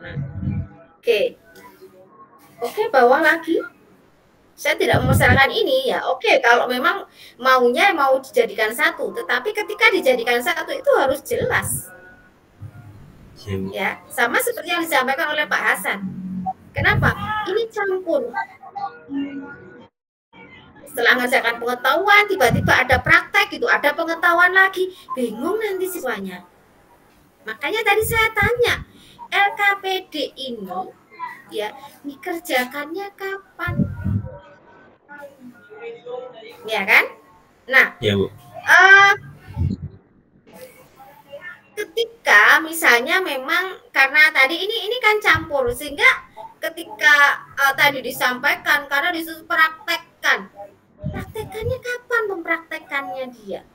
Nah, oke. Oke, bawah lagi. Saya tidak memasarkan ini ya. Oke, kalau memang maunya mau dijadikan satu, tetapi ketika dijadikan satu itu harus jelas. Ya, sama seperti yang disampaikan oleh Pak Hasan. Kenapa? Ini campur. Setelah mengerjakan pengetahuan, tiba-tiba ada praktek gitu, ada pengetahuan lagi, bingung nanti siswanya. Makanya tadi saya tanya, LKPD ini ya dikerjakannya kapan? Ya kan? Nah, ya, Bu. Ketika misalnya memang karena tadi ini kan campur, sehingga ketika tadi disampaikan karena disuruh praktekkannya kapan mempraktekkannya dia?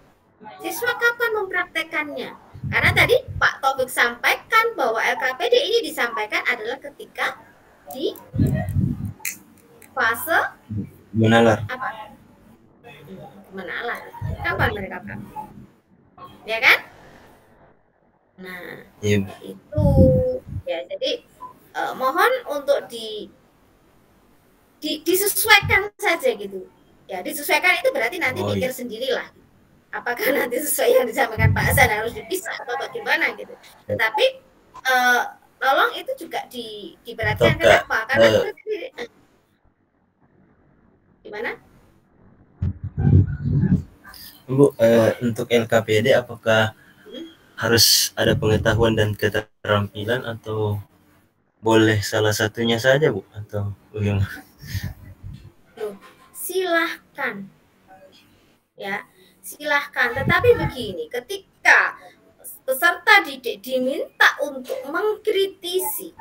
Siswa kapan mempraktekkannya? Karena tadi Pak Taufik sampaikan bahwa LKPD ini disampaikan adalah ketika di fase menalar. Apa? Menalar. Kapan mereka praktek? Ya kan? Nah, ya, itu ya. Jadi mohon untuk disesuaikan saja gitu. Ya, disesuaikan itu berarti nanti pikir sendirilah. Apakah nanti sesuai yang disampaikan Pak Hasan harus dipisah atau bagaimana gitu. Tetapi tolong itu juga diperhatikan. Kenapa? Karena gimana? Bu, untuk LKPD apakah harus ada pengetahuan dan keterampilan atau boleh salah satunya saja, Bu? Atau bagaimana? Silahkan. Ya, silahkan. Tetapi begini, ketika peserta didik diminta untuk mengkritisi,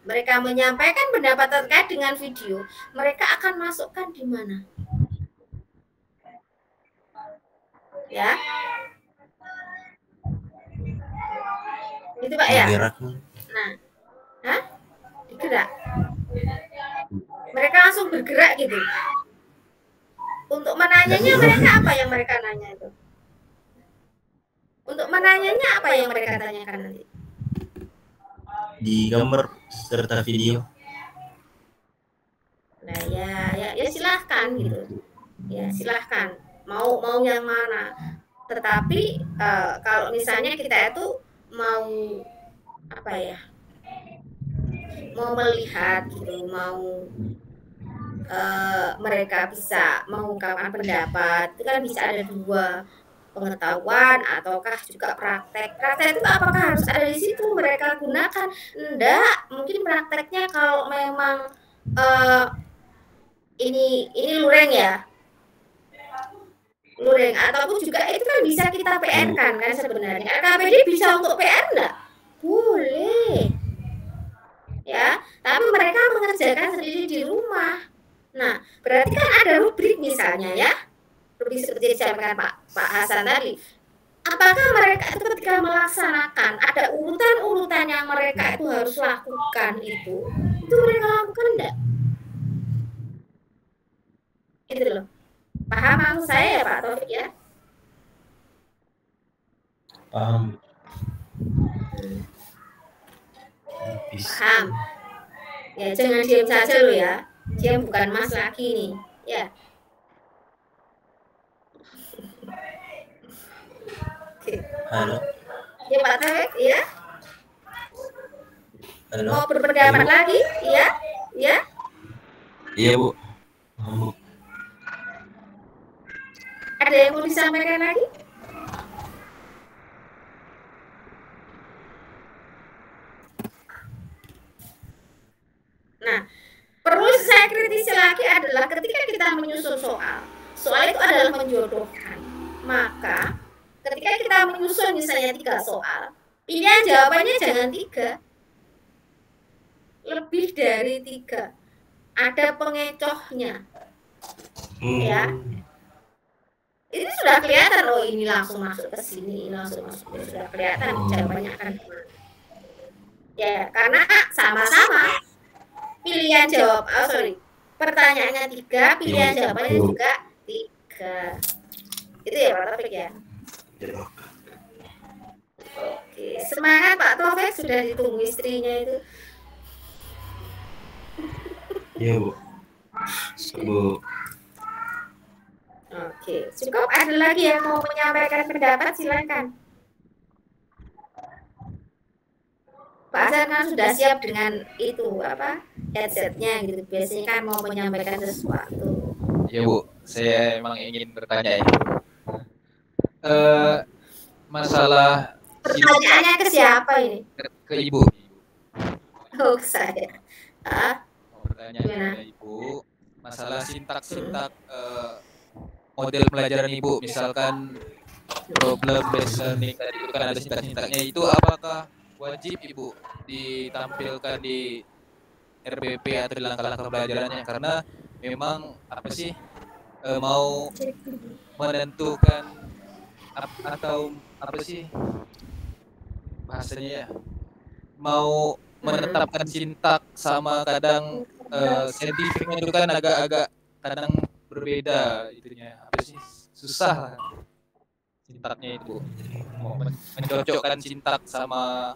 mereka menyampaikan pendapat terkait dengan video, mereka akan masukkan di mana? Ya. Itu Pak ya? Nah, digerak. Mereka langsung bergerak gitu. Untuk menanyanya mereka apa yang mereka nanya itu? Untuk menanyanya apa yang mereka tanyakan nanti? Di gambar serta video. Nah, ya silahkan gitu. Ya silahkan. Mau yang mana? Tetapi kalau misalnya kita itu mau apa ya? Mau melihat gitu, mau mereka bisa mengungkapkan pendapat, itu kan bisa ada dua, pengetahuan ataukah juga praktek. Praktek itu apakah harus ada di situ mereka gunakan? Enggak, mungkin prakteknya kalau memang ini luring ya. Luring ataupun juga itu kan bisa kita PR kan sebenarnya. LKPD bisa untuk PR enggak? Boleh. Ya, tapi mereka mengerjakan sendiri di rumah. Nah, berarti kan ada rubrik misalnya ya. Rubrik seperti disampaikan Pak Hasan tadi. Apakah mereka itu ketika melaksanakan ada urutan-urutan yang mereka itu harus lakukan itu mereka lakukan enggak? Itu loh. Paham maksud saya ya Pak Taufik ya? Paham. Paham. Ya jangan diam saja lo ya. Dia bukan Mas lagi nih. Ya. Halo. Ya Pak Taufik ya. Halo. Mau berpendapat lagi? Iya? Ya? Iya Bu. Ada yang mau disampaikan lagi? Nah, perlu saya kritisi lagi adalah ketika kita menyusun soal itu adalah menjodohkan. Maka ketika kita menyusun misalnya 3 soal, pilihan jawabannya jangan 3, lebih dari 3. ada pengecohnya. Ya. Ini sudah kelihatan, oh ini langsung masuk ke sini, ini langsung masuk, ini sudah kelihatan jawabannya akan kemana. Ya, karena sama-sama pilihan jawab, pertanyaannya 3, pilihan jawabannya juga 3. Itu ya Pak Taufik ya. Oke, semangat Pak Taufik, sudah ditunggu istrinya itu. Iya Bu. Bu. Oke, cukup. Ada lagi yang mau menyampaikan pendapat, silakan. Pak Hasan kan sudah siap dengan itu headsetnya gitu. Biasanya kan mau menyampaikan sesuatu. Ya Bu, saya emang ingin bertanya ya. Masalah pertanyaannya ke siapa ini? Ke Ibu. Oh, ke saya. Pertanyaan ke Ibu, masalah sintak-sintak model pelajaran Ibu, misalkan problem based learning tadi itu kan ada sintak-sintaknya, itu apakah wajib Ibu ditampilkan di RPP atau di langkah-langkah pelajarannya? Karena memang mau menentukan atau bahasanya ya, mau menetapkan sintak sama kadang saintifiknya itu kan agak kadang berbeda itunya, susah sintaknya itu, mau mencocokkan sintak sama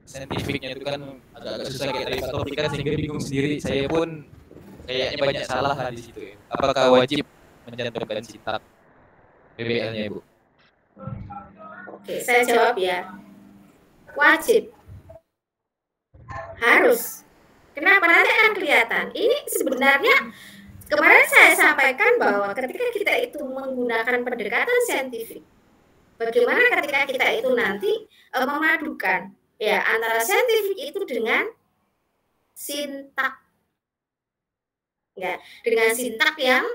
saintifiknya itu kan agak susah kayak tadi Pak Taufik kan, sehingga bingung sendiri. Saya pun kayaknya banyak salah lah di situ ya. Apakah wajib mencantumkan sintak PBL-nya Ibu? Oke, saya jawab ya. Wajib. Harus. Kenapa? Nanti akan kelihatan. Ini sebenarnya kemarin saya sampaikan bahwa ketika kita itu menggunakan pendekatan saintifik, bagaimana ketika kita itu nanti memadukan ya antara saintifik itu dengan sintak, ya, dengan sintak yang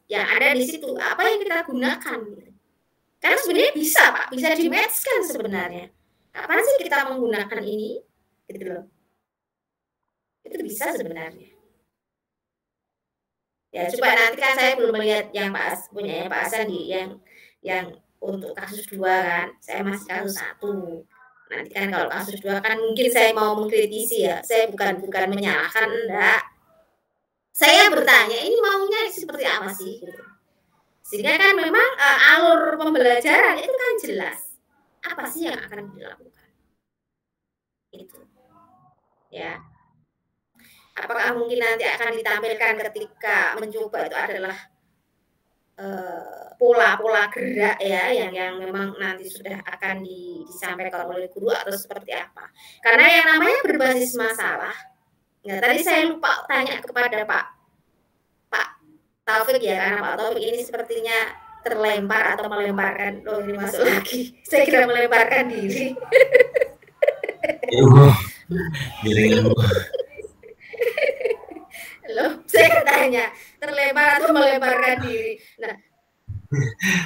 ada di situ. Apa yang kita gunakan? Gitu. Karena sebenarnya bisa Pak, bisa di-match-kan sebenarnya. Kapan sih kita menggunakan ini? Gitu loh. Itu bisa sebenarnya. Ya, coba nanti kan saya belum melihat yang punya Pak Hasan yang untuk kasus 2 kan. Saya masih kasus 1. Nanti kan kalau kasus 2 kan mungkin saya mau mengkritisi ya. Saya bukan menyalahkan, enggak. Saya bertanya, ini maunya seperti apa sih? Gitu. Sehingga kan memang alur pembelajaran itu kan jelas. Apa sih yang akan dilakukan? Itu. Ya. Apakah mungkin nanti akan ditampilkan ketika mencoba itu adalah pola-pola gerak ya yang memang nanti sudah akan disampaikan oleh guru atau seperti apa? Karena yang namanya berbasis masalah. Nah, tadi saya lupa tanya kepada Pak Taufik ya, karena Pak Taufik ini sepertinya terlempar atau melemparkan. Oh, ini masuk lagi. Saya kira melemparkan diri. Loh, saya tanya terlempar atau melemparkan diri. Nah,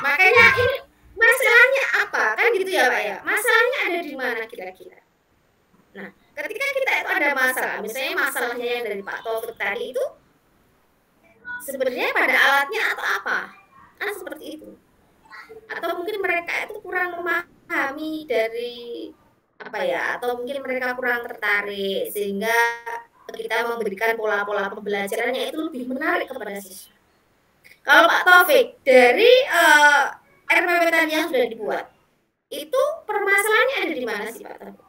makanya ini masalahnya apa? Kan gitu ya Pak ya. Masalahnya ada di mana kira-kira? Nah, ketika kita itu ada masalah, misalnya masalahnya yang dari Pak Taufik tadi itu sebenarnya pada alatnya atau apa? Kan seperti itu. Atau mungkin mereka itu kurang memahami dari apa ya? Atau mungkin mereka kurang tertarik sehingga kita memberikan pola-pola pembelajarannya itu lebih menarik kepada siswa. Kalau Pak Taufik dari RPP tadi yang sudah dibuat, itu permasalahannya ada di mana sih Pak Taufik?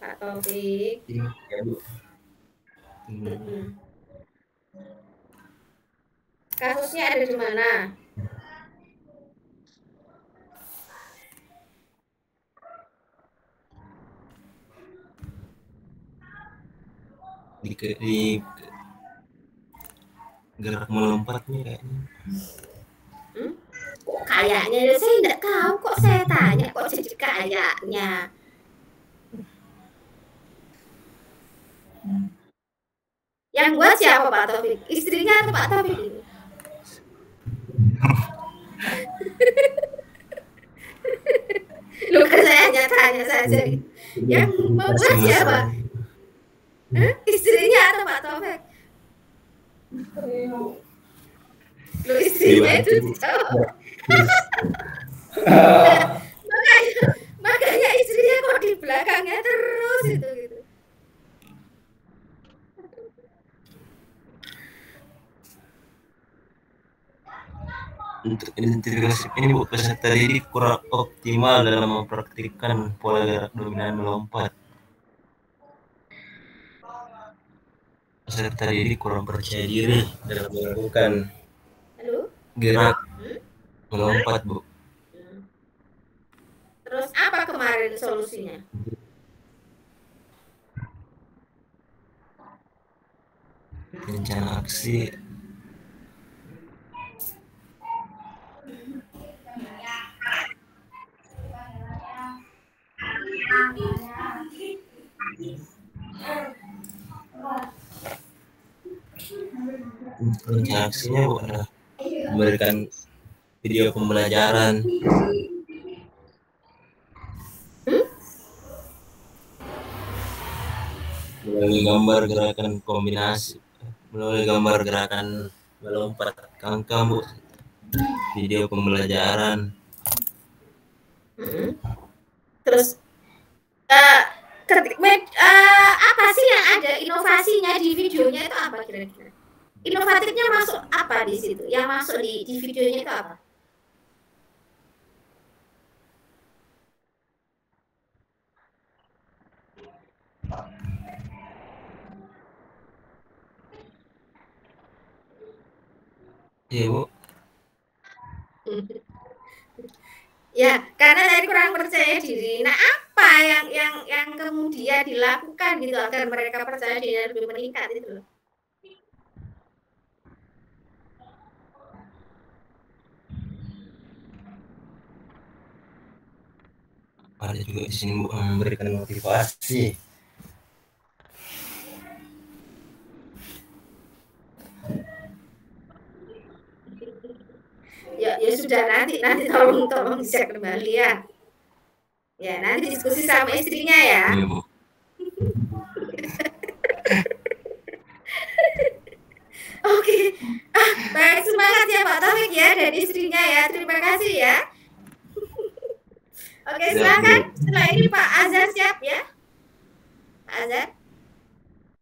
Pak Taufik. Kasusnya ada di mana? Di gerak melompatnya kayaknya. Kok kayaknya saya tidak tahu, kok saya tanya kok jadi kayaknya. Yang buat siapa Pak Taufik? Istrinya atau Pak Taufik ini? Lu kan saya hanya tanya saja. Yang membuat siapa? Istrinya atau Pak Taufik? Lu istrinya itu jawab. makanya istrinya kok di belakangnya terus itu gitu. Untuk identifikasi ini Bu, peserta didik kurang optimal dalam mempraktikkan pola gerak dominan melompat. Peserta didik kurang percaya diri dalam melakukan gerak melompat Bu. Terus apa kemarin solusinya? Rencana aksi aksinya Bu adalah memberikan video pembelajaran melalui gambar gerakan kombinasi, melalui gambar gerakan melompat kangkang Bu, video pembelajaran. Terus apa sih yang ada inovasinya di videonya itu apa kira-kira? Inovatifnya masuk apa di situ? Yang masuk di videonya itu apa? Iya Bu. Ya, karena saya kurang percaya diri. Nah, apa yang kemudian dilakukan gitu agar mereka percaya diri dan lebih meningkat itu loh? Ada juga di sini Bu, memberikan motivasi. Ya sudah, nanti tolong dicek kembali ya. Ya, nanti diskusi sama istrinya ya. Iya Bu. Oke. Baik, semangat ya Pak Taufik ya dan istrinya ya. Terima kasih ya. Oke, silakan. Setelah ini Pak Azhar siap ya. Pak Azhar.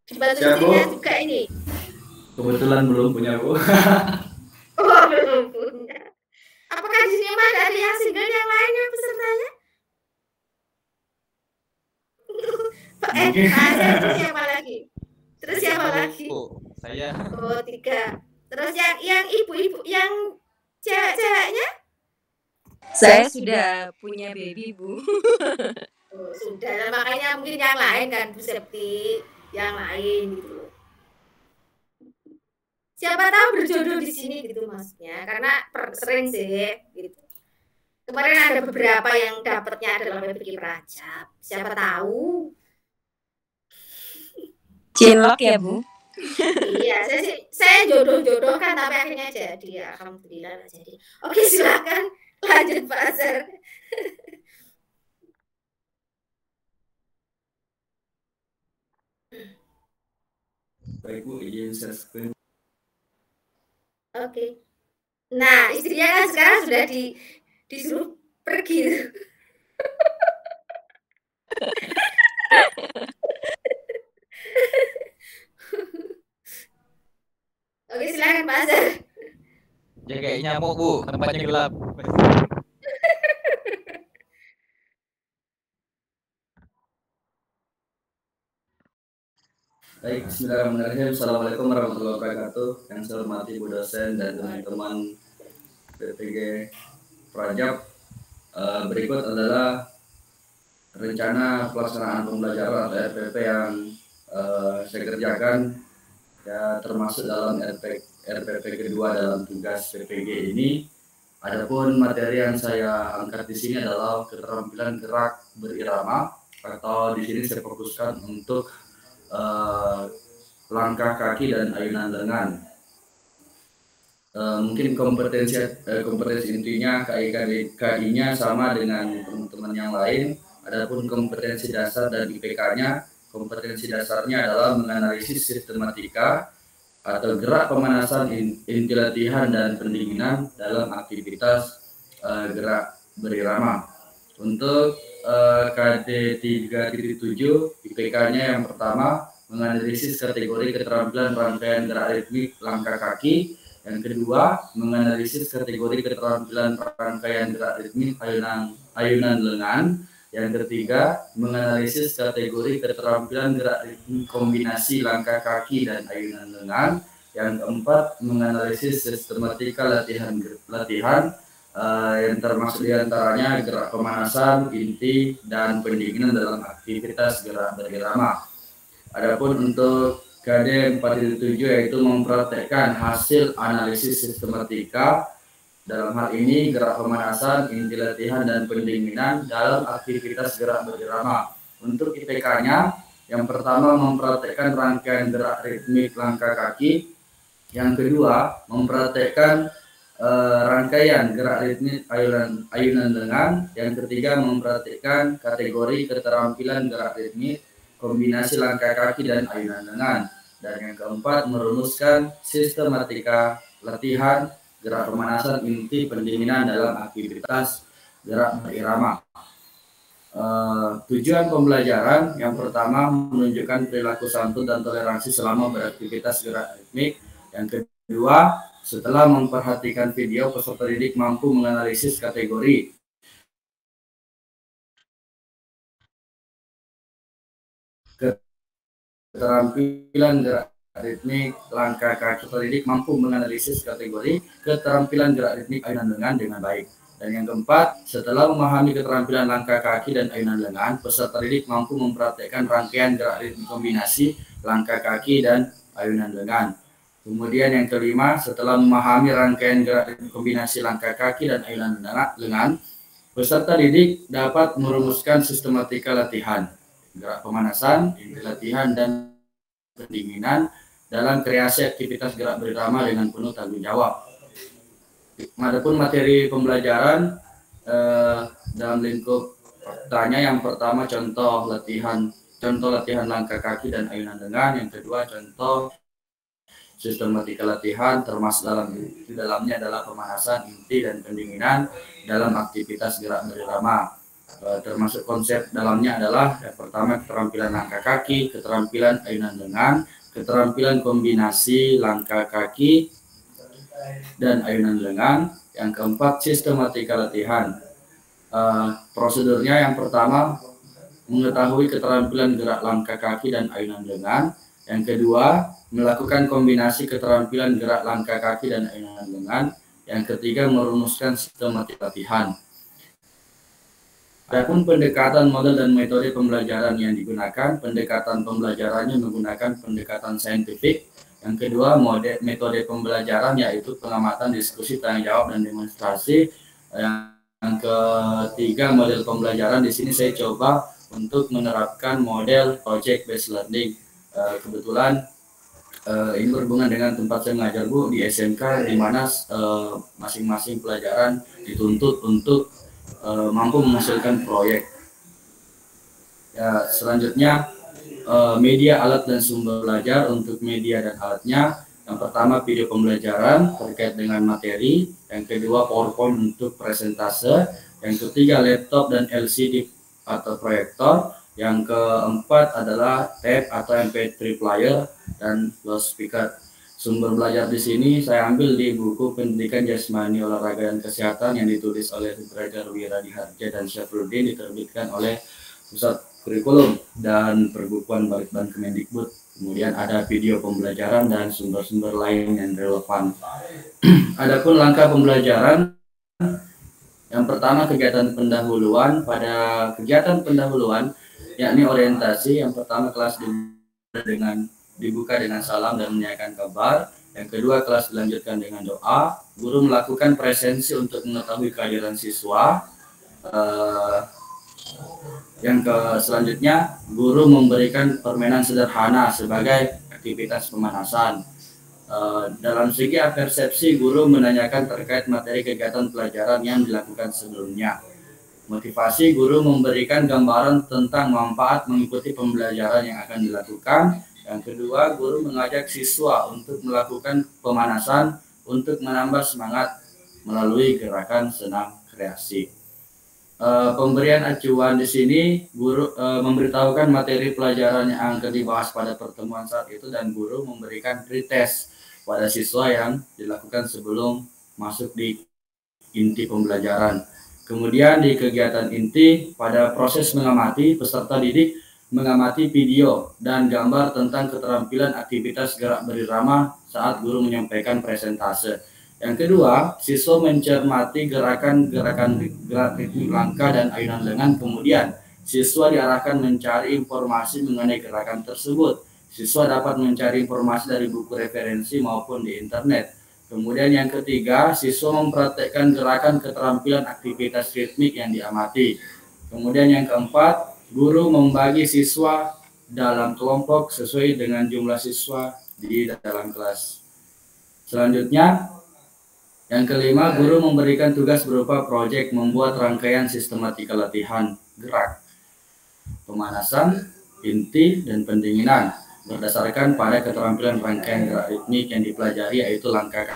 Dibantu istrinya juga ini. Kebetulan belum punya Bu. Oh, belum punya. Apakah di sini ada yang single yang lainnya pesertanya? Pak Azhar, terus siapa lagi? Terus siapa lagi? Saya. Oh, 3. Terus yang ibu-ibu, yang cewek-ceweknya? Saya sudah punya baby Bu. Oh, sudah, makanya mungkin yang lain kan Bu Septi, yang lain gitu. Siapa tahu berjodoh di sini gitu maksudnya, karena sering sih gitu. Kemarin ada beberapa yang dapatnya adalah PPG Prajab. Siapa tahu? Cinlok ya Bu? Iya, saya jodoh-jodohkan tapi akhirnya jadi. Alhamdulillah jadi. Oke, silakan lanjut Pak Azhar. Baik Bu, izin share screen. Oke. Nah, istrinya kan sekarang sudah disuruh pergi. Oke, silakan Pak Azhar. Jagain nyamuk Bu, tempatnya gelap. Baik, bismillahirrahmanirrahim. Assalamualaikum warahmatullahi wabarakatuh. Yang saya hormati Bu dosen dan teman-teman PPG Prajab. Berikut adalah rencana pelaksanaan pembelajaran atau RPP yang saya kerjakan, ya, termasuk dalam RPP kedua dalam tugas PPG ini. Adapun materi yang saya angkat di sini adalah keterampilan gerak berirama, atau di sini saya fokuskan untuk langkah kaki dan ayunan lengan. mungkin kompetensi intinya KI-nya sama dengan teman-teman yang lain. Adapun kompetensi dasar dan IPK-nya, kompetensi dasarnya adalah menganalisis sistematika atau gerak pemanasan, inti latihan dan pendinginan dalam aktivitas gerak berirama. Untuk KD 3.7 IPK-nya yang pertama menganalisis kategori keterampilan rangkaian gerak ritmik langkah kaki. Yang kedua, menganalisis kategori keterampilan rangkaian gerak ritmik ayunan lengan. Yang ketiga, menganalisis kategori keterampilan gerak ritmik kombinasi langkah kaki dan ayunan lengan. Yang keempat, menganalisis sistematika latihan yang termasuk diantaranya gerak pemanasan, inti, dan pendinginan dalam aktivitas gerak berirama. Adapun untuk KD 4.7 yaitu mempraktekkan hasil analisis sistematika, dalam hal ini gerak pemanasan, inti latihan, dan pendinginan dalam aktivitas gerak berirama. Untuk IPK-nya, yang pertama mempraktekkan rangkaian gerak ritmik langkah kaki. Yang kedua, mempraktekkan rangkaian gerak ritmik ayunan lengan. Yang ketiga, mempraktekkan kategori keterampilan gerak ritmik kombinasi langkah kaki dan ayunan lengan. Dan yang keempat, merumuskan sistematika latihan gerak pemanasan, inti, pendinginan dalam aktivitas gerak berirama. Tujuan pembelajaran yang pertama menunjukkan perilaku santun dan toleransi selama beraktivitas gerak ritmik. Yang kedua, setelah memperhatikan video, peserta didik mampu menganalisis kategori keterampilan gerak ritmik langkah kaki. Peserta didik mampu menganalisis kategori keterampilan gerak ritmik ayunan lengan dengan baik. Dan yang keempat, setelah memahami keterampilan langkah kaki dan ayunan lengan, peserta didik mampu mempraktekkan rangkaian gerak ritmik kombinasi langkah kaki dan ayunan lengan. Kemudian yang kelima, setelah memahami rangkaian gerak ritmik kombinasi langkah kaki dan ayunan lengan, peserta didik dapat merumuskan sistematika latihan gerak pemanasan, inti latihan, dan pendinginan dalam kreasi aktivitas gerak berirama dengan penuh tanggung jawab. Adapun materi pembelajaran dalam lingkup tanya, yang pertama contoh latihan langkah kaki dan ayunan lengan. Yang kedua, contoh sistematika latihan, termasuk di dalamnya adalah pemanasan, inti, dan pendinginan dalam aktivitas gerak berirama. Termasuk konsep dalamnya adalah yang pertama keterampilan langkah kaki, keterampilan ayunan lengan, keterampilan kombinasi langkah kaki dan ayunan lengan. Yang keempat, sistematika latihan. Prosedurnya yang pertama mengetahui keterampilan gerak langkah kaki dan ayunan lengan. Yang kedua, melakukan kombinasi keterampilan gerak langkah kaki dan ayunan lengan. Yang ketiga, merumuskan sistematika latihan. Adapun pendekatan model dan metode pembelajaran yang digunakan, pendekatan pembelajarannya menggunakan pendekatan saintifik. Yang kedua, metode pembelajaran yaitu pengamatan, diskusi, tanya jawab, dan demonstrasi. Yang ketiga, model pembelajaran di sini saya coba untuk menerapkan model project based learning. Kebetulan ini berhubungan dengan tempat saya mengajar, Bu, di SMK, di mana masing-masing pelajaran dituntut untuk mampu menghasilkan proyek. Ya, selanjutnya media, alat, dan sumber belajar. Untuk media dan alatnya, yang pertama video pembelajaran terkait dengan materi. Yang kedua, PowerPoint untuk presentase. Yang ketiga, laptop dan LCD atau proyektor. Yang keempat adalah tape atau MP3 player dan loudspeaker. Sumber belajar di sini saya ambil di buku Pendidikan Jasmani, Olahraga, dan Kesehatan yang ditulis oleh Brother Wiradiharja dan Syafruddin, diterbitkan oleh Pusat Kurikulum dan Perbukuan Balitbank Kemendikbud. Kemudian ada video pembelajaran dan sumber-sumber lain yang relevan. Adapun langkah pembelajaran, yang pertama kegiatan pendahuluan. Pada kegiatan pendahuluan, yakni orientasi, yang pertama kelas dibuka dengan salam dan menyanyikan kabar. Yang kedua, kelas dilanjutkan dengan doa. Guru melakukan presensi untuk mengetahui kehadiran siswa. Selanjutnya, guru memberikan permainan sederhana sebagai aktivitas pemanasan. Dalam segi persepsi, guru menanyakan terkait materi kegiatan pelajaran yang dilakukan sebelumnya. Motivasi, guru memberikan gambaran tentang manfaat mengikuti pembelajaran yang akan dilakukan. Yang kedua, guru mengajak siswa untuk melakukan pemanasan untuk menambah semangat melalui gerakan senam kreasi. Pemberian acuan di sini, guru memberitahukan materi pelajaran yang akan dibahas pada pertemuan saat itu, dan guru memberikan pretest pada siswa yang dilakukan sebelum masuk di inti pembelajaran. Kemudian di kegiatan inti, pada proses mengamati, peserta didik mengamati video dan gambar tentang keterampilan aktivitas gerak berirama saat guru menyampaikan presentase. Yang kedua, siswa mencermati gerakan-gerakan gerak ritmik langkah dan ayunan lengan. Kemudian, siswa diarahkan mencari informasi mengenai gerakan tersebut. Siswa dapat mencari informasi dari buku referensi maupun di internet. Kemudian yang ketiga, siswa mempraktekkan gerakan keterampilan aktivitas ritmik yang diamati. Kemudian yang keempat, guru membagi siswa dalam kelompok sesuai dengan jumlah siswa di dalam kelas. Selanjutnya, yang kelima, guru memberikan tugas berupa proyek membuat rangkaian sistematika latihan gerak, pemanasan, inti, dan pendinginan berdasarkan pada keterampilan rangkaian gerak ritmik yang dipelajari, yaitu langkah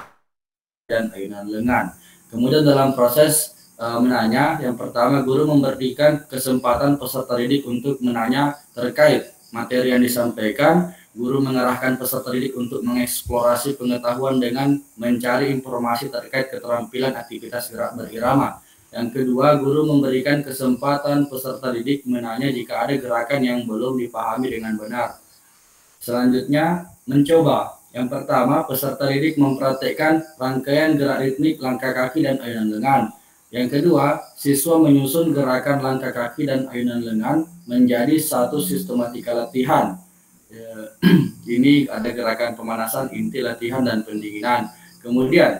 dan ayunan lengan. Kemudian dalam proses menanya, yang pertama, guru memberikan kesempatan peserta didik untuk menanya terkait materi yang disampaikan. Guru mengarahkan peserta didik untuk mengeksplorasi pengetahuan dengan mencari informasi terkait keterampilan aktivitas gerak berirama. Yang kedua, guru memberikan kesempatan peserta didik menanya jika ada gerakan yang belum dipahami dengan benar. Selanjutnya, mencoba. Yang pertama, peserta didik mempraktekkan rangkaian gerak ritmik langkah kaki dan ayunan lengan. Yang kedua, siswa menyusun gerakan langkah kaki dan ayunan lengan menjadi satu sistematika latihan. Ini ada gerakan pemanasan, inti, latihan, dan pendinginan. Kemudian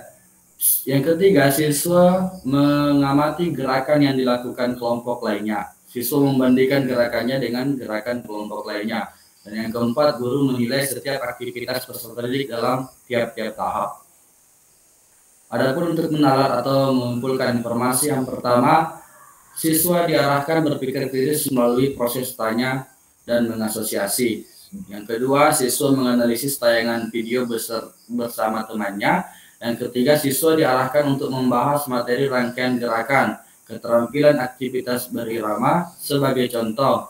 yang ketiga, siswa mengamati gerakan yang dilakukan kelompok lainnya. Siswa membandingkan gerakannya dengan gerakan kelompok lainnya. Dan yang keempat, guru menilai setiap aktivitas peserta didik dalam tiap-tiap tahap. Adapun untuk menalar atau mengumpulkan informasi, yang pertama, siswa diarahkan berpikir kritis melalui proses tanya dan mengasosiasi. Yang kedua, siswa menganalisis tayangan video bersama temannya. Yang ketiga, siswa diarahkan untuk membahas materi rangkaian gerakan, keterampilan aktivitas berirama. Sebagai contoh,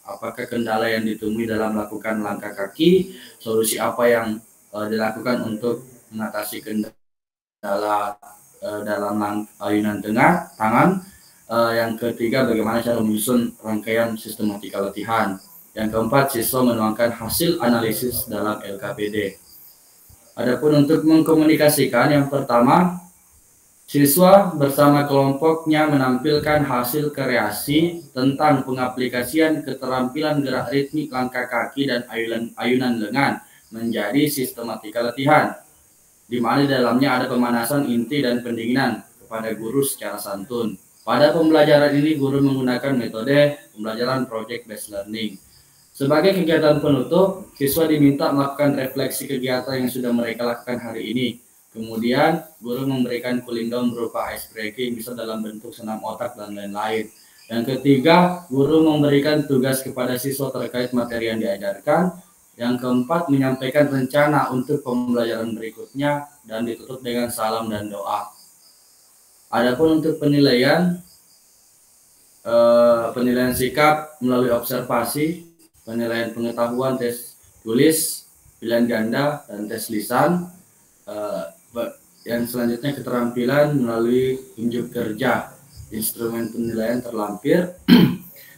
apakah kendala yang ditemui dalam melakukan langkah kaki, solusi apa yang dilakukan untuk mengatasi kendala dalam ayunan tangan. Yang ketiga, bagaimana cara menyusun rangkaian sistematika latihan. Yang keempat, siswa menuangkan hasil analisis dalam LKPD. Adapun untuk mengkomunikasikan, yang pertama, siswa bersama kelompoknya menampilkan hasil kreasi tentang pengaplikasian keterampilan gerak ritmik langkah kaki dan ayunan lengan menjadi sistematika latihan, di mana di dalamnya ada pemanasan, inti, dan pendinginan kepada guru secara santun. Pada pembelajaran ini, guru menggunakan metode pembelajaran project based learning. Sebagai kegiatan penutup, siswa diminta melakukan refleksi kegiatan yang sudah mereka lakukan hari ini. Kemudian, guru memberikan cooling down berupa ice breaking, bisa dalam bentuk senam otak, dan lain-lain. Yang ketiga, guru memberikan tugas kepada siswa terkait materi yang diajarkan. Yang keempat, menyampaikan rencana untuk pembelajaran berikutnya, dan ditutup dengan salam dan doa. Adapun untuk penilaian sikap melalui observasi, penilaian pengetahuan, tes tulis, pilihan ganda, dan tes lisan. Yang selanjutnya keterampilan melalui unjuk kerja, instrumen penilaian terlampir.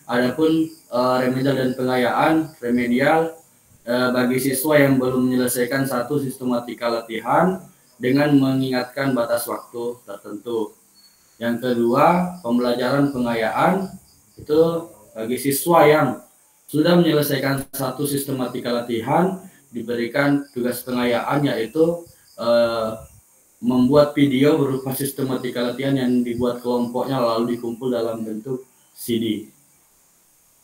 Adapun remedial dan pengayaan, remedial bagi siswa yang belum menyelesaikan satu sistematika latihan dengan mengingatkan batas waktu tertentu. Yang kedua, pembelajaran pengayaan itu bagi siswa yang sudah menyelesaikan satu sistematika latihan, diberikan tugas pengayaan, yaitu membuat video berupa sistematika latihan yang dibuat kelompoknya lalu dikumpul dalam bentuk CD.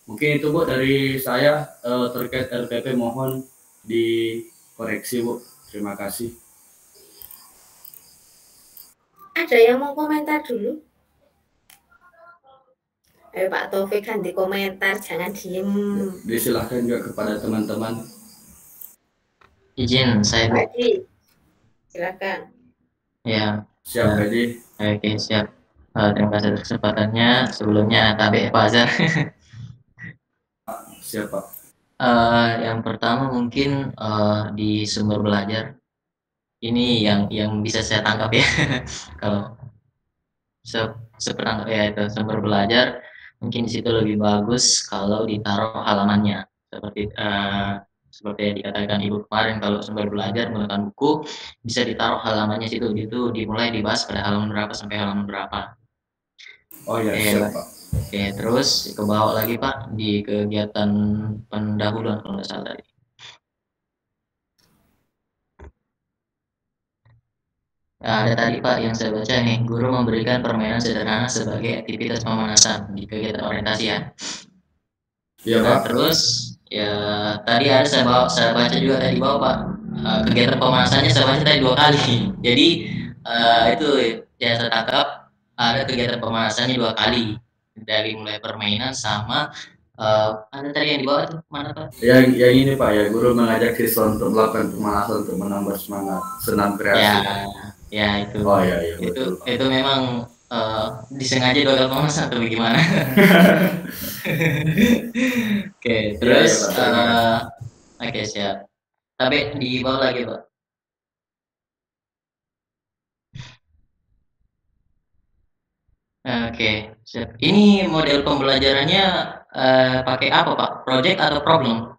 Mungkin itu Bu dari saya terkait RPP, mohon dikoreksi Bu. Terima kasih. Ada yang mau komentar dulu? Ayo Pak Taufik ganti komentar, jangan diem. Disilahkan juga kepada teman-teman. Izin saya Bu. Pak Edi, silakan. Ya. Siap Edi. Oke siap. Terima kasih atas kesempatannya. Sebelumnya tabe Pak Azhar. Siap Pak. Yang pertama mungkin di sumber belajar ini yang bisa saya tangkap ya. Kalau seperangkap ya itu sumber belajar mungkin di situ lebih bagus kalau ditaruh halamannya seperti yang dikatakan Ibu kemarin, kalau sumber belajar menggunakan buku bisa ditaruh halamannya situ, itu dimulai dibahas pada halaman berapa sampai halaman berapa. Oh ya, siap Pak. Oke, terus ke bawah lagi Pak di kegiatan pendahuluan kalau nggak salah tadi. Nah, ada tadi Pak yang saya baca nih, guru memberikan permainan sederhana sebagai aktivitas pemanasan di kegiatan orientasi ya. Iya Nah, Pak. terus ya tadi ada saya baca juga tadi bawah Pak, kegiatan pemanasannya saya baca tadi 2 kali. Jadi itu ya saya tangkap ada kegiatan pemanasannya 2 kali, dari mulai permainan sama ada tadi yang di bawah tuh mana Pak? Yang ini Pak ya, guru mengajak siswa untuk melakukan pemanasan untuk menambah semangat senam kreasi. Ya itu. Oh iya betul. Itu memang disengaja 2 kali pemanasan atau bagaimana? Oke, terus oke siap. Tapi di bawah lagi Pak. Oke, siap. Ini model pembelajarannya pakai apa Pak? Project atau problem?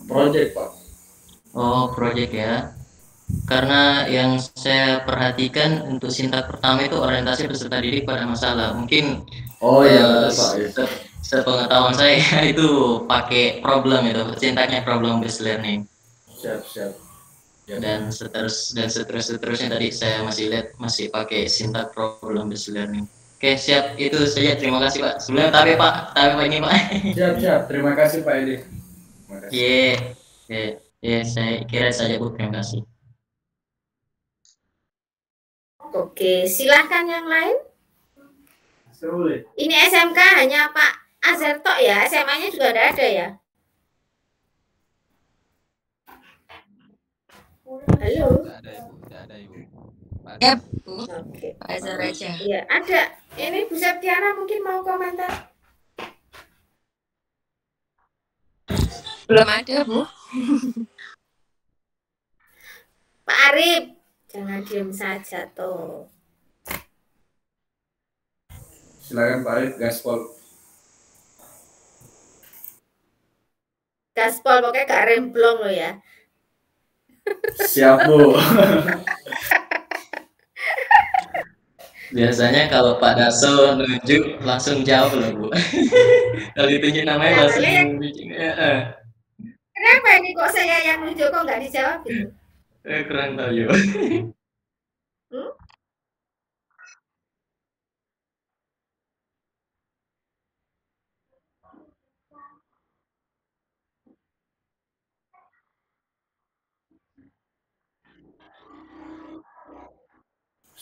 Project Pak. Oh, project ya. Karena yang saya perhatikan untuk sintak pertama itu orientasi peserta didik pada masalah. Mungkin iya betul Pak. Sepengetahuan saya itu pakai problem itu, sintaknya problem based learning. Siap. Ya, dan seterusnya tadi saya masih lihat masih pakai sintak problem based learning. Oke siap, itu saja, terima kasih Pak. Sebelumnya tapi Pak ini Pak. Siap, terima kasih Pak Edi. Iya, saya kira saja Bu, terima kasih. Oke, silakan yang lain. Ini SMK hanya Pak Azhar tok ya, SMA-nya juga ada ya? Halo. Tidak ada Ibu. Ya Bu. Oke. Pak Azhar aja. Iya, ada. Ini Bu Septiana mungkin mau komentar. Belum ada Bu. Pak Arif, jangan diam saja toh. Silakan Pak Arif, gaspol. Gaspol pokoknya gak remblong lo ya. Siap Bu. Biasanya kalau Pak Daso nunjuk langsung jawab loh Bu. Kalau ditunjuk namanya langsung nunjuk. Kenapa ini kok saya yang nunjuk kok nggak dijawab gitu? Kurang tahu ya.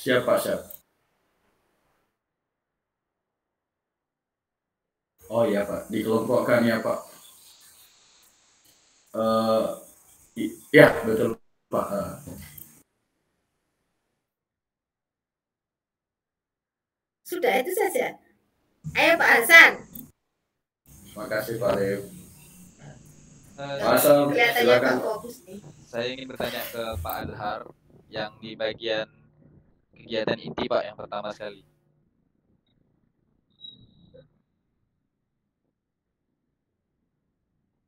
Siap Pak, siap. Oh iya Pak, dikelompokkan ya Pak. Iya betul Pak. Sudah itu saja. Ayo Pak Hasan. Terima kasih Pak Arif. Pak Hasan, silakan. Saya ingin bertanya ke Pak Adhar yang di bagian kegiatan inti Pak yang pertama sekali.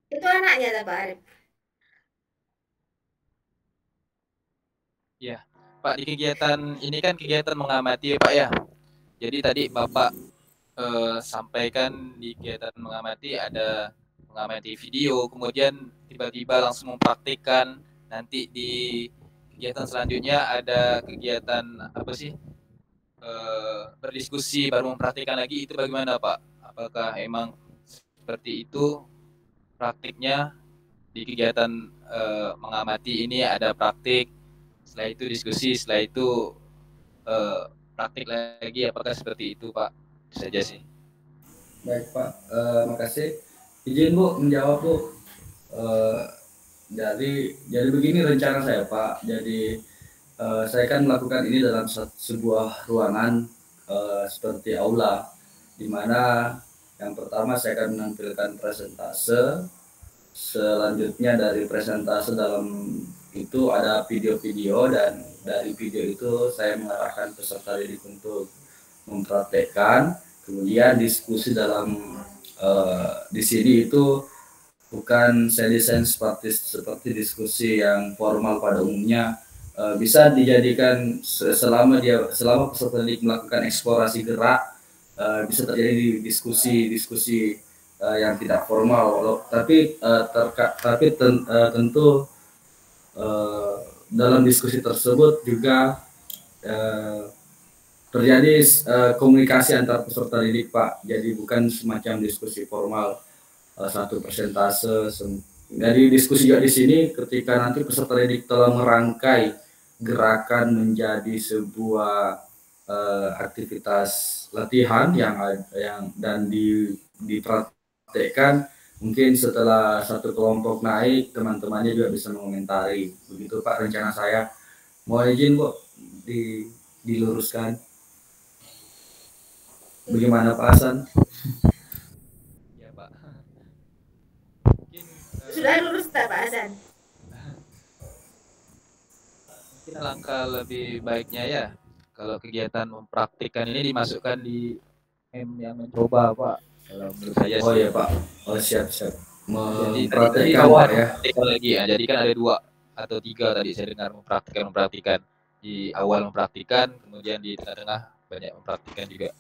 Itu anaknya Pak Arif. Ya, Pak, di kegiatan ini kan kegiatan mengamati Pak ya. Jadi tadi Bapak sampaikan di kegiatan mengamati ada mengamati video, kemudian tiba-tiba langsung mempraktikkan. Nanti di kegiatan selanjutnya ada kegiatan apa sih? Berdiskusi baru mempraktikkan lagi, itu bagaimana Pak? Apakah emang seperti itu praktiknya di kegiatan mengamati ini ada praktik, setelah itu diskusi, setelah itu praktik lagi, apakah seperti itu Pak? Itu saja sih. Baik Pak, makasih. Izin Bu menjawab Bu. Jadi begini rencana saya Pak. Jadi saya kan melakukan ini dalam sebuah ruangan seperti aula, di mana yang pertama saya akan menampilkan presentase. Selanjutnya dari presentase dalam itu ada video-video, dan dari video itu saya mengarahkan peserta didik untuk mempraktekkan. Kemudian diskusi dalam di sini itu bukan saya desain seperti diskusi yang formal pada umumnya, bisa dijadikan selama peserta didik melakukan eksplorasi gerak, bisa terjadi diskusi yang tidak formal, tapi tentu dalam diskusi tersebut juga terjadi komunikasi antar peserta didik Pak. Jadi bukan semacam diskusi formal satu persentase. Jadi diskusi juga di sini ketika nanti peserta didik telah merangkai gerakan menjadi sebuah aktivitas latihan yang dan dipraktekkan, mungkin setelah satu kelompok naik, teman-temannya juga bisa mengomentari. Begitu Pak rencana saya. Mohon izin Bu diluruskan. Bagaimana Pak Hasan? Ya Pak. Mungkin Sudah lurus tak Pak Hasan? mungkin langkah lebih baiknya ya, kalau kegiatan mempraktikkan ini dimasukkan di yang mencoba Pak. Kalau menurut saya Oh sih. ya Pak. Oh siap. Jadi Mempraktekkan Pak ya. Lagi ya. Jadi kan ada 2 atau 3 tadi saya dengar mempraktikkan. Di awal mempraktikkan, kemudian di tengah-tengah banyak mempraktikkan juga.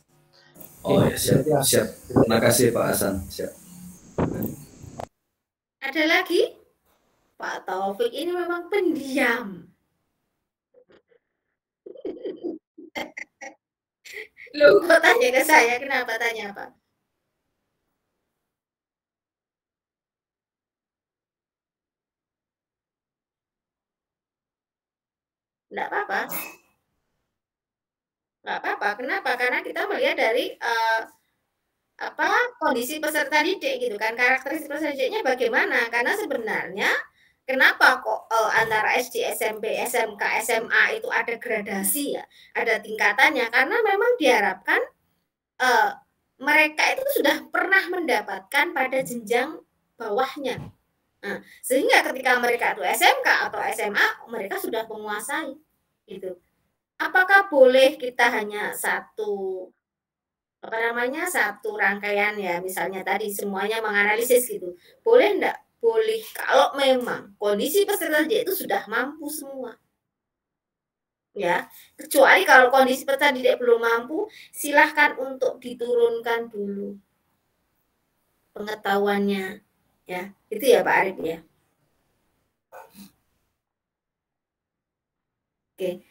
Oh ya siap. Terima kasih Pak Hasan. Siap. Ada lagi? Pak Taufik ini memang pendiam. Loh, kok tanya ke saya? Kenapa tanya Pak? Enggak apa-apa. Enggak apa-apa. Kenapa? Karena kita melihat dari kondisi peserta didik gitu kan, karakteristik peserta didiknya bagaimana. Karena sebenarnya kenapa kok antara SD, SMP, SMK, SMA itu ada gradasi ya, ada tingkatannya, karena memang diharapkan mereka itu sudah pernah mendapatkan pada jenjang bawahnya. Nah, sehingga ketika mereka itu SMK atau SMA, mereka sudah menguasai gitu. Apakah boleh kita hanya satu rangkaian ya, misalnya tadi semuanya menganalisis gitu, boleh enggak? Boleh kalau memang kondisi peserta didik itu sudah mampu semua, ya. Kecuali kalau kondisi peserta didik belum mampu, silahkan untuk diturunkan dulu pengetahuannya, ya. Itu ya Pak Arif ya. Oke,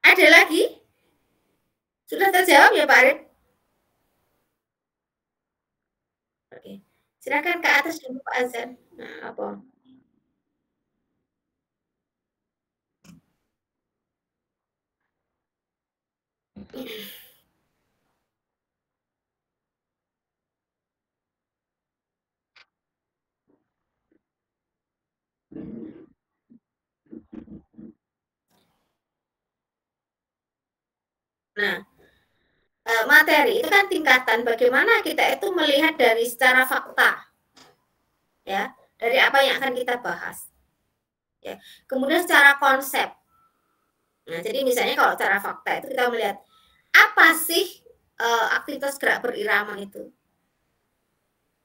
ada lagi? Sudah terjawab ya Pak Arif? Oke, silakan ke atas dulu Pak Azan. Nah, apa? Nah, materi itu kan tingkatan bagaimana kita itu melihat dari secara fakta, ya, dari apa yang akan kita bahas, ya. Kemudian secara konsep. Nah, jadi misalnya kalau secara fakta itu kita melihat apa sih aktivitas gerak berirama itu,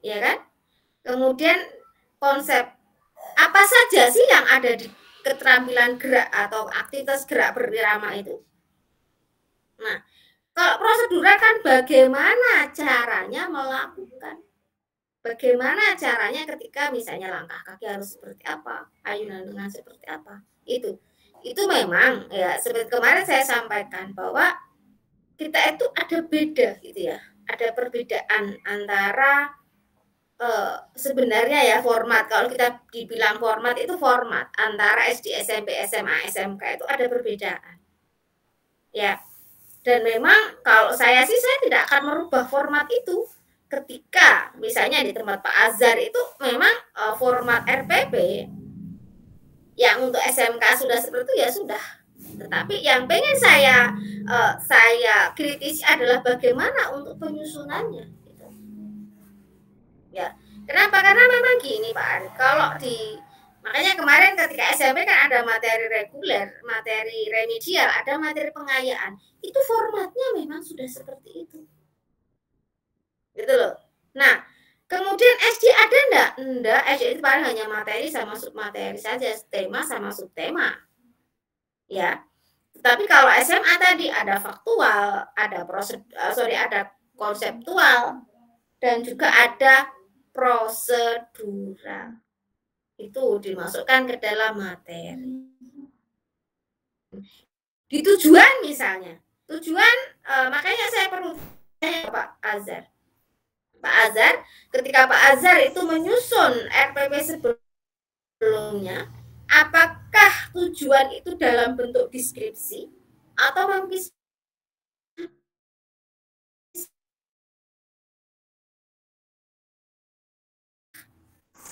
ya kan? Kemudian konsep apa saja sih yang ada di keterampilan gerak atau aktivitas gerak berirama itu. Nah, kalau prosedural kan bagaimana caranya melakukan, bagaimana caranya ketika misalnya langkah kaki harus seperti apa, ayunan dengan seperti apa, itu memang ya seperti kemarin saya sampaikan bahwa kita itu ada beda gitu ya, ada perbedaan antara sebenarnya ya format, kalau kita dibilang format itu format antara SD, SMP, SMA, SMK itu ada perbedaan. Ya. Dan memang kalau saya sih saya tidak akan merubah format itu ketika misalnya di tempat Pak Azhar itu memang format RPP yang untuk SMK sudah seperti itu ya sudah. Tetapi yang pengen saya kritisi adalah bagaimana untuk penyusunannya. Gitu. Ya, kenapa? Karena memang gini Pak Ari, kalau makanya kemarin ketika SMP kan ada materi reguler, materi remedial, ada materi pengayaan. Itu formatnya memang sudah seperti itu. Gitu loh. Nah, kemudian SD ada enggak? Enggak, SD itu paling hanya materi sama submateri saja, tema sama subtema. Ya. Tapi kalau SMA tadi ada faktual, ada ada konseptual, dan juga ada prosedural. Itu dimasukkan ke dalam materi. Di tujuan misalnya, makanya saya perlu tanya Pak Azhar. Pak Azhar, ketika Pak Azhar itu menyusun RPP sebelumnya, apakah tujuan itu dalam bentuk deskripsi atau mungkin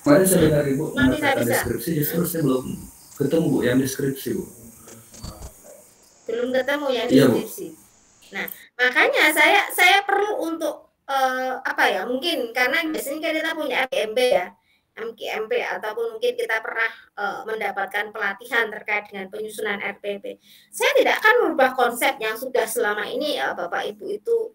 Kemarin saya dengar Ibu mengatakan deskripsi, justru saya belum ketemu Bu yang deskripsi Bu. Belum ketemu yang deskripsi. Iya, nah, makanya saya perlu untuk mungkin karena biasanya kita punya MGMP ya, MGMP ataupun mungkin kita pernah mendapatkan pelatihan terkait dengan penyusunan RPP. Saya tidak akan merubah konsep yang sudah selama ini Bapak Ibu itu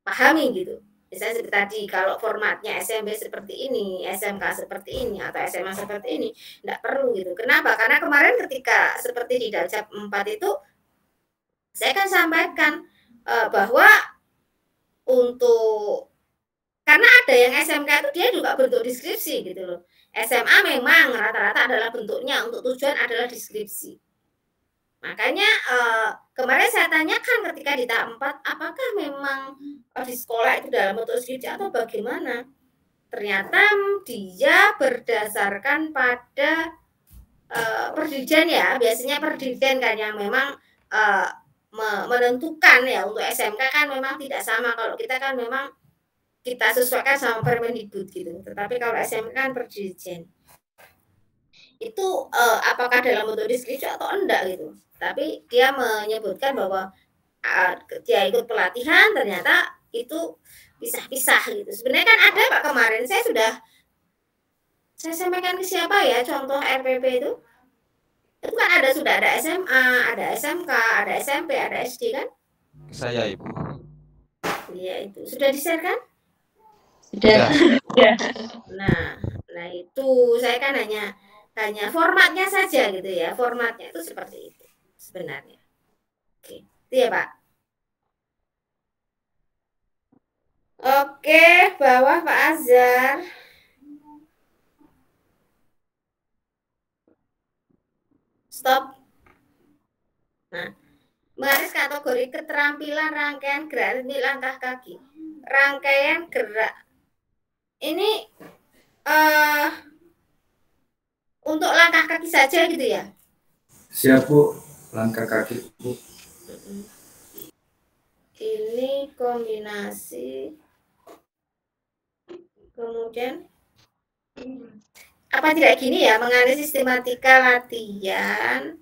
pahami gitu. Misalnya seperti tadi, kalau formatnya SMP seperti ini, SMK seperti ini, atau SMA seperti ini, tidak perlu gitu. Kenapa? Karena kemarin ketika seperti di Daljab 4 itu, saya kan sampaikan bahwa karena ada yang SMK itu dia juga bentuk deskripsi gitu loh. SMA memang rata-rata adalah bentuknya untuk tujuan adalah deskripsi. Makanya kemarin saya tanyakan ketika di tahap 4, apakah memang di sekolah itu dalam bentuk deskripsi atau bagaimana? Ternyata dia berdasarkan pada perdidikan ya, biasanya perdidikan kan yang memang menentukan ya. Untuk SMK kan memang tidak sama, kalau kita kan memang kita sesuaikan sama Permendikbud gitu. Tetapi kalau SMK kan perdidikan itu apakah dalam bentuk deskripsi atau enggak gitu. Tapi dia menyebutkan bahwa dia ikut pelatihan, ternyata itu pisah-pisah gitu. Sebenarnya kan ada Pak kemarin, saya sampaikan ke siapa ya contoh RPP itu kan sudah ada SMA, ada SMK, ada SMP, ada SD kan? Saya Ibu. Iya itu sudah di-share kan? Sudah. Nah itu saya kan hanya formatnya saja gitu ya, formatnya itu seperti itu sebenarnya. Oke, itu ya Pak. Oke, bawah Pak Azhar. Stop. Nah, menggaris kategori keterampilan rangkaian gerak ritmik langkah kaki. Rangkaian gerak ini untuk langkah kaki saja gitu ya? Siap Bu, langkah kaki Bu. Ini kombinasi. Kemudian apa tidak gini ya, mengenai sistematika latihan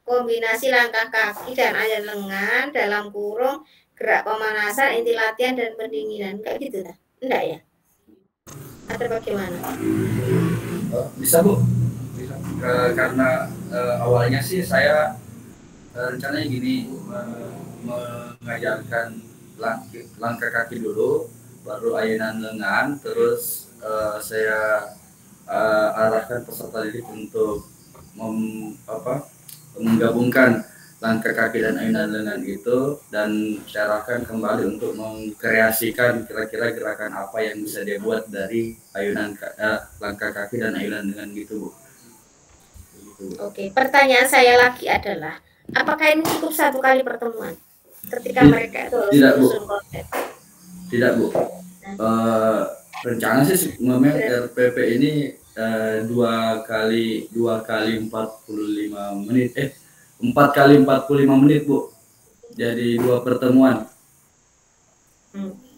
kombinasi langkah kaki dan ayun lengan dalam kurung gerak pemanasan, inti latihan dan pendinginan, kayak gitu lah? Enggak ya? Atau bagaimana? Bisa Bu, bisa. Karena awalnya sih saya rencananya gini, mengajarkan langkah kaki dulu, baru ayunan lengan, terus saya arahkan peserta didik untuk menggabungkan langkah kaki dan ayunan lengan itu, dan saya arahkan kembali untuk mengkreasikan kira-kira gerakan apa yang bisa dia buat dari ayunan langkah kaki dan ayunan lengan gitu Bu. Oke, pertanyaan saya lagi adalah, apakah ini cukup satu kali pertemuan ketika mereka itu tidak Bu. Tidak Bu. rencana sih memang RPP ini 2 kali 45 menit 4 kali 45 menit Bu, jadi 2 pertemuan.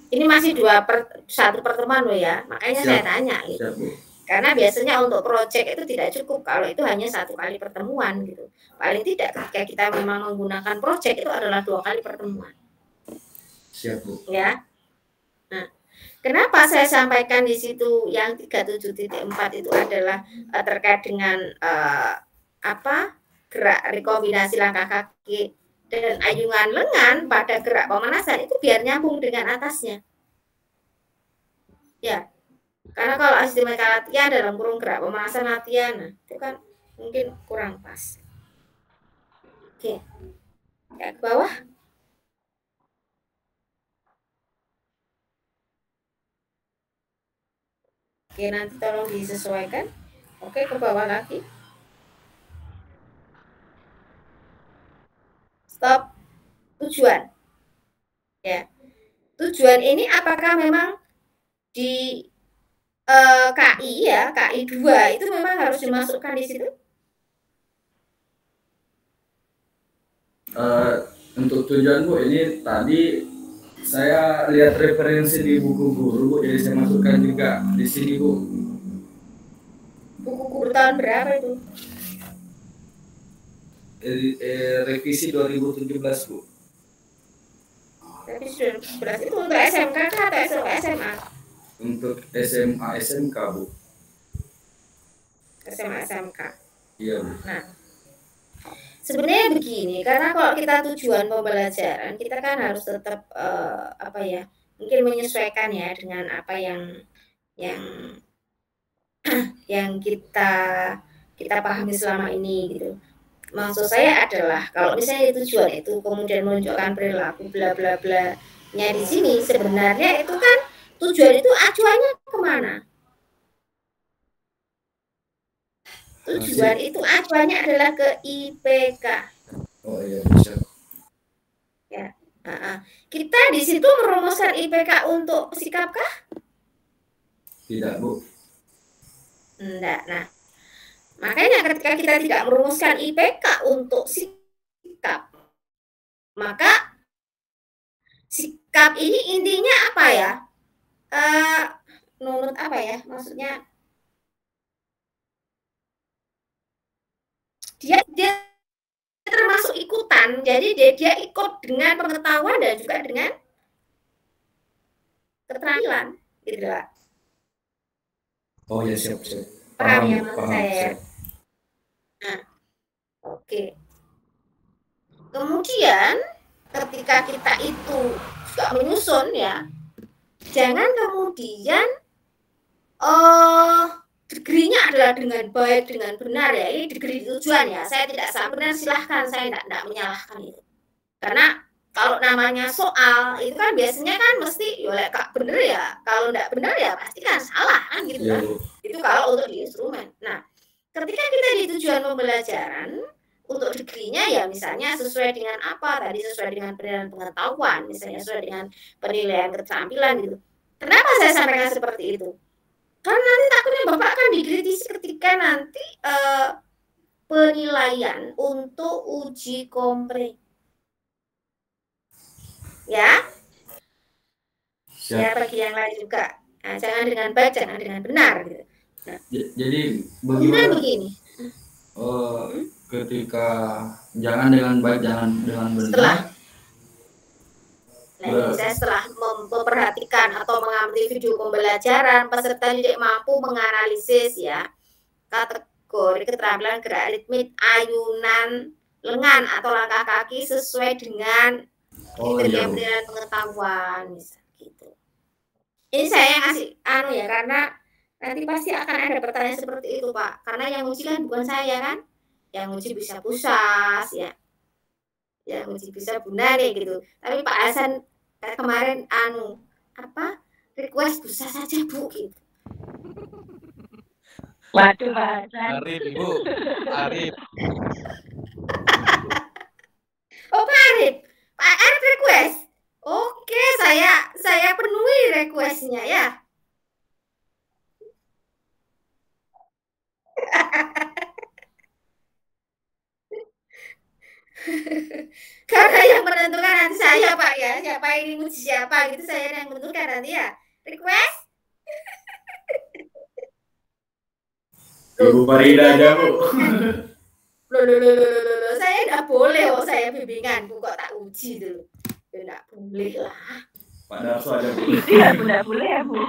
Ini masih 1 pertemuan loh ya, makanya saya tanya gitu. Siap, Bu. Karena biasanya untuk proyek itu tidak cukup kalau itu hanya 1 kali pertemuan gitu. Paling tidak ketika kita memang menggunakan proyek itu adalah 2 kali pertemuan. Siap, Bu. Ya. Nah, kenapa saya sampaikan di situ yang 37.4 itu adalah terkait dengan gerak rekombinasi langkah kaki dan ayungan lengan pada gerak pemanasan itu biar nyambung dengan atasnya. Ya. Karena kalau asimetrik latihan dalam kurung gerak pemanasan latihan, nah, itu kan mungkin kurang pas. Oke. Ya, ke bawah. Oke, nanti tolong disesuaikan. Oke, ke bawah lagi. Stop. Tujuan. Ya. Tujuan ini apakah memang di KI ya, KI 2 itu memang harus dimasukkan di situ? Untuk tujuan Bu, ini tadi saya lihat referensi di buku guru Bu, jadi saya masukkan juga di sini Bu. Buku guru tahun berapa itu? Revisi 2017 Bu. Revisi 2017 itu untuk SMK atau SMA? Untuk SMA SMK Bu. SMA SMK. Iya Bu. Nah, sebenarnya begini, karena kalau kita tujuan pembelajaran, kita kan harus tetap mungkin menyesuaikan ya dengan apa yang kita pahami selama ini gitu. Maksud saya adalah kalau misalnya tujuan itu kemudian menunjukkan perilaku bla bla bla nya di sini, sebenarnya itu kan tujuan itu acuannya kemana? Tujuan itu acuannya adalah ke IPK. Oh iya bisa. Ya, kita di situ merumuskan IPK untuk sikap kah? Tidak Bu. Enggak. Nah, makanya ketika kita tidak merumuskan IPK untuk sikap, maka sikap ini intinya apa ya? Menurut apa ya? Maksudnya dia termasuk ikutan, jadi dia ikut dengan pengetahuan dan juga dengan keterampilan, gitu lah. Oh ya siap. Paham ya maksud saya? Nah, oke. Kemudian ketika kita itu juga menyusun ya, jangan kemudian degree-nya adalah dengan baik, dengan benar ya. Ini degree tujuan ya. Saya tidak salah benar, silahkan, saya tidak menyalahkan itu. Karena kalau namanya soal itu kan biasanya kan mesti ya kak bener ya. Kalau tidak benar ya pasti kan salah kan gitu kan. Itu kalau untuk di instrumen. Nah, ketika kita di tujuan pembelajaran untuk degree-nya ya misalnya sesuai dengan apa tadi, sesuai dengan penilaian pengetahuan, misalnya sesuai dengan penilaian keterampilan gitu. Kenapa saya sampaikan seperti itu? Karena nanti takutnya Bapak akan dikritisi ketika nanti penilaian untuk uji kompre. Ya. Ya bagi yang lain juga. Nah, jangan dengan baik, jangan dengan benar gitu. Nah, jadi bagaimana begini? Ketika jangan dengan baik, jangan dengan benar. Saya setelah memperhatikan atau mengamati video pembelajaran, peserta didik mampu menganalisis ya kategori keterampilan gerak ritmik ayunan lengan atau langkah kaki sesuai dengan kriteria penilaian pengetahuan misal gitu. Ini saya ngasih ya karena nanti pasti akan ada pertanyaan seperti itu Pak, karena yang uji kan bukan saya kan, yang uji bisa Pusas ya. Ya uji bisa Bunda nih gitu. Tapi Pak Hasan kemarin request Pusas saja Bu gitu. Waduh Pak Hasan. Arif Bu, Arif. Oh Pak Arif request. Oke, saya penuhi requestnya ya. Karena yang menentukan nanti saya Pak ya, siapa ini muji siapa gitu saya yang menentukan nanti ya. Request? Ibu Farida aja Bu. Loh, saya nggak boleh saya bimbingan Bu kok tak uji dulu. Ya nggak boleh lah. Pak Darso aja Bu. Tidak boleh ya Bu.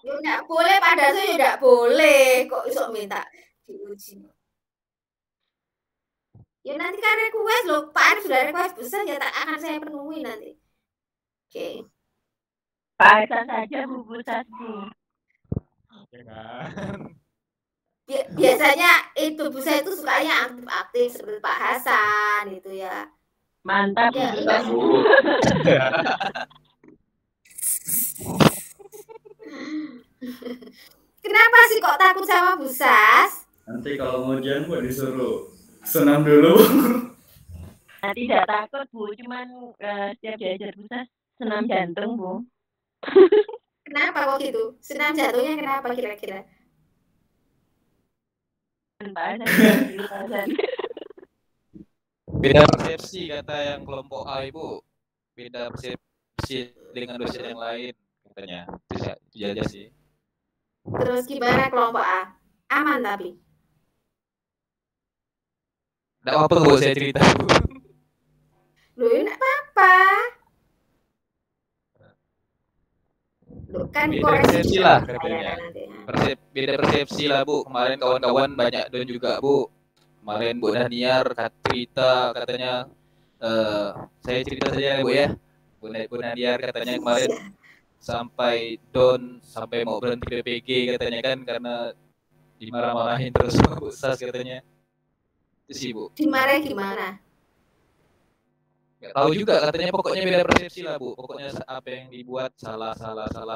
Ya nggak boleh Pak Darso ya nggak boleh kok iso minta diuji. Ya nanti kan request loh, Pak Arif sudah request besar ya tak akan saya penuhi nanti. Oke. Pak Hasan saja Bu Pusat Bu. Jangan. Biasanya itu Bu saya itu sukanya aktif-aktif seperti Pak Hasan gitu ya. Mantap Ya, Bu. Kenapa sih kok takut sama Bu Sas? Nanti kalau mau ujian Bu disuruh senam dulu. Nah, tidak takut Bu, cuman setiap diajar Pusat senam jantung Bu. Kenapa kok gitu? Senam jantungnya kenapa kira-kira? Pak Hasan. Beda persepsi kata yang kelompok A Ibu. Beda persepsi dengan dosen yang lain katanya. Itu aja sih. Terus gimana kelompok A? Aman tapi? Nggak apa-apa Bu saya cerita Bu. Loh, ya nggak apa-apa. Loh, kan Beda koreksi persepsi juga lah saya katanya. nanti. Beda persepsi lah Bu. Kemarin kawan-kawan banyak don juga Bu. Kemarin Bu Daniar cerita katanya saya cerita saja ya Bu ya. Bu Daniar katanya kemarin sampai don sampai mau berhenti PPG katanya kan karena dimarah-marahin terus sama Bu Sas katanya. Itu sih Bu. Dimarahin gimana? Nggak tahu juga katanya pokoknya beda persepsi lah Bu. Pokoknya apa yang dibuat salah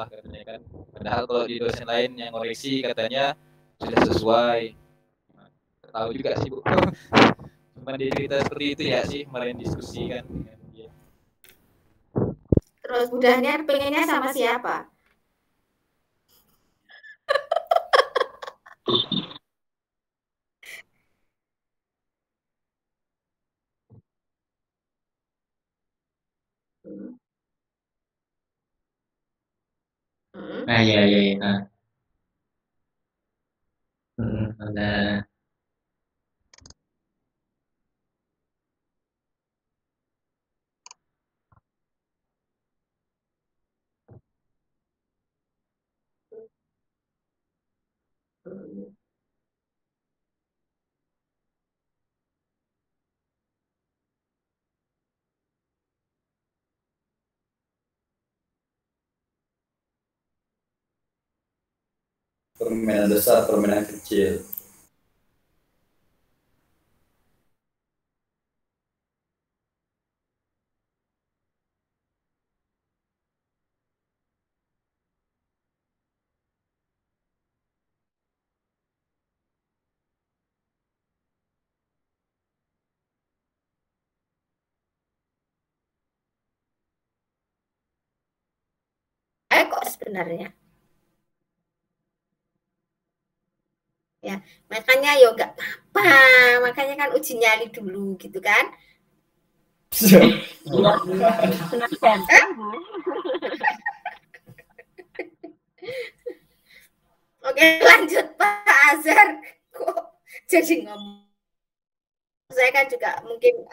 katanya kan. Padahal kalau di dosen lain yang koreksi katanya sudah sesuai. Tahu juga sih Bu. Cuma dia cerita seperti itu ya sih kemarin diskusi kan dengan dia. Terus budahnya pengennya sama siapa? Nah, iya. Ada. Permainan besar, permainan kecil. Kok sebenarnya? Ya, makanya yo nggak apa-apa. Makanya kan uji nyali dulu gitu kan. Senam jantung Bu. Oke, lanjut Pak Azhar. Kok jadi ngomong? Saya kan juga mungkin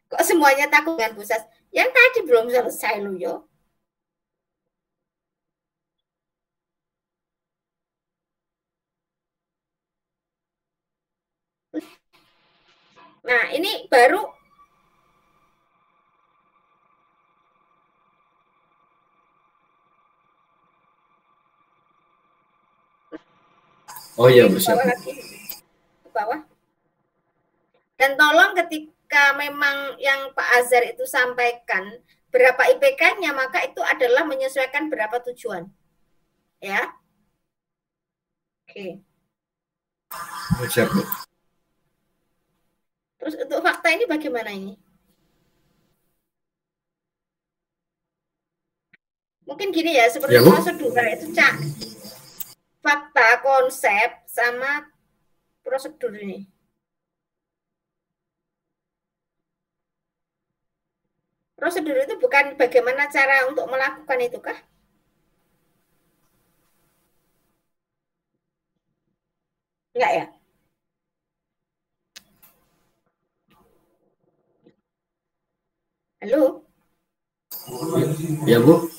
kok semuanya takut dengan Bu Sas. Yang tadi belum selesai lo yo. Nah, ini baru Oh iya Bu, siap. lagi ke bawah. Dan tolong ketika memang yang Pak Azhar itu sampaikan berapa IPK-nya, maka itu adalah menyesuaikan berapa tujuan. Ya. Oke. Siap Bu. Terus untuk fakta ini bagaimana ini? Mungkin gini ya, seperti Ya, Bu. prosedural itu fakta, konsep, sama prosedur ini. Prosedur itu bukan bagaimana cara untuk melakukan itu kah? Enggak ya? Halo? Ya, Bu.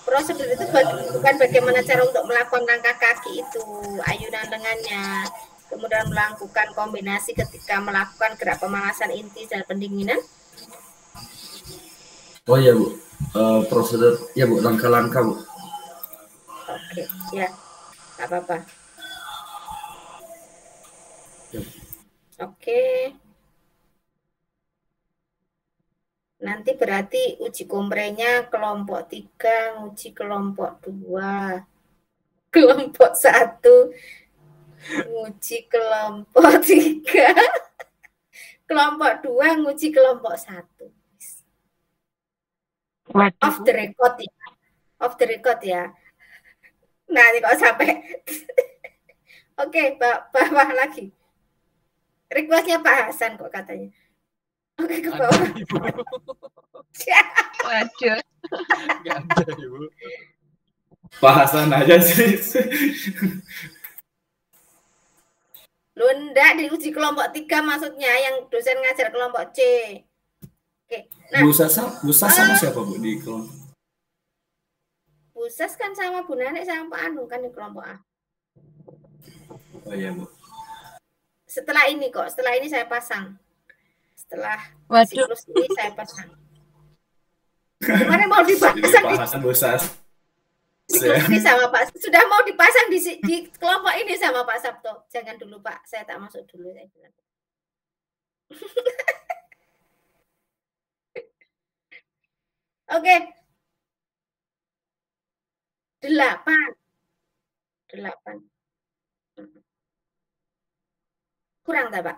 Prosedur itu bukan bagaimana cara untuk melakukan langkah kaki itu, ayunan lengannya, kemudian melakukan kombinasi ketika melakukan gerak pemanasan inti dan pendinginan. Oh ya, Bu. Prosedur, ya, Bu, langkah-langkah, Bu. Oke, ya, nggak apa-apa. Ya. Oke. Nanti berarti uji komprenya kelompok 3, uji kelompok 2, kelompok 1, nguji kelompok 3, kelompok 2, nguji kelompok 1. Off the record ya. Off the record ya. Nah, ini kok sampai. Oke, bawah lagi. Requestnya Pak Hasan kok katanya. Oke, ke bawah. Waduh. Nggak ada, Ibu. Pak Hasan aja sih. Lu enggak di uji kelompok 3 maksudnya yang dosen ngajar kelompok C. Oke. Nah, Bu Sas sama siapa, Bu, di kelompok? Bu Sas kan sama Bu Nanek sama Pak Anu kan di kelompok A. Oh iya, Bu. Setelah ini saya pasang. Setelah Waduh. siklus ini saya pasang. Kemarin mau dipasang Jadi Pak Hasan, Bu Sas. siklus ini sama Pak. Sudah mau dipasang di kelompok ini sama Pak Sabto. Jangan dulu Pak, saya tak masuk dulu. Saya bilang. Oke. 8. Kurang tak, Pak?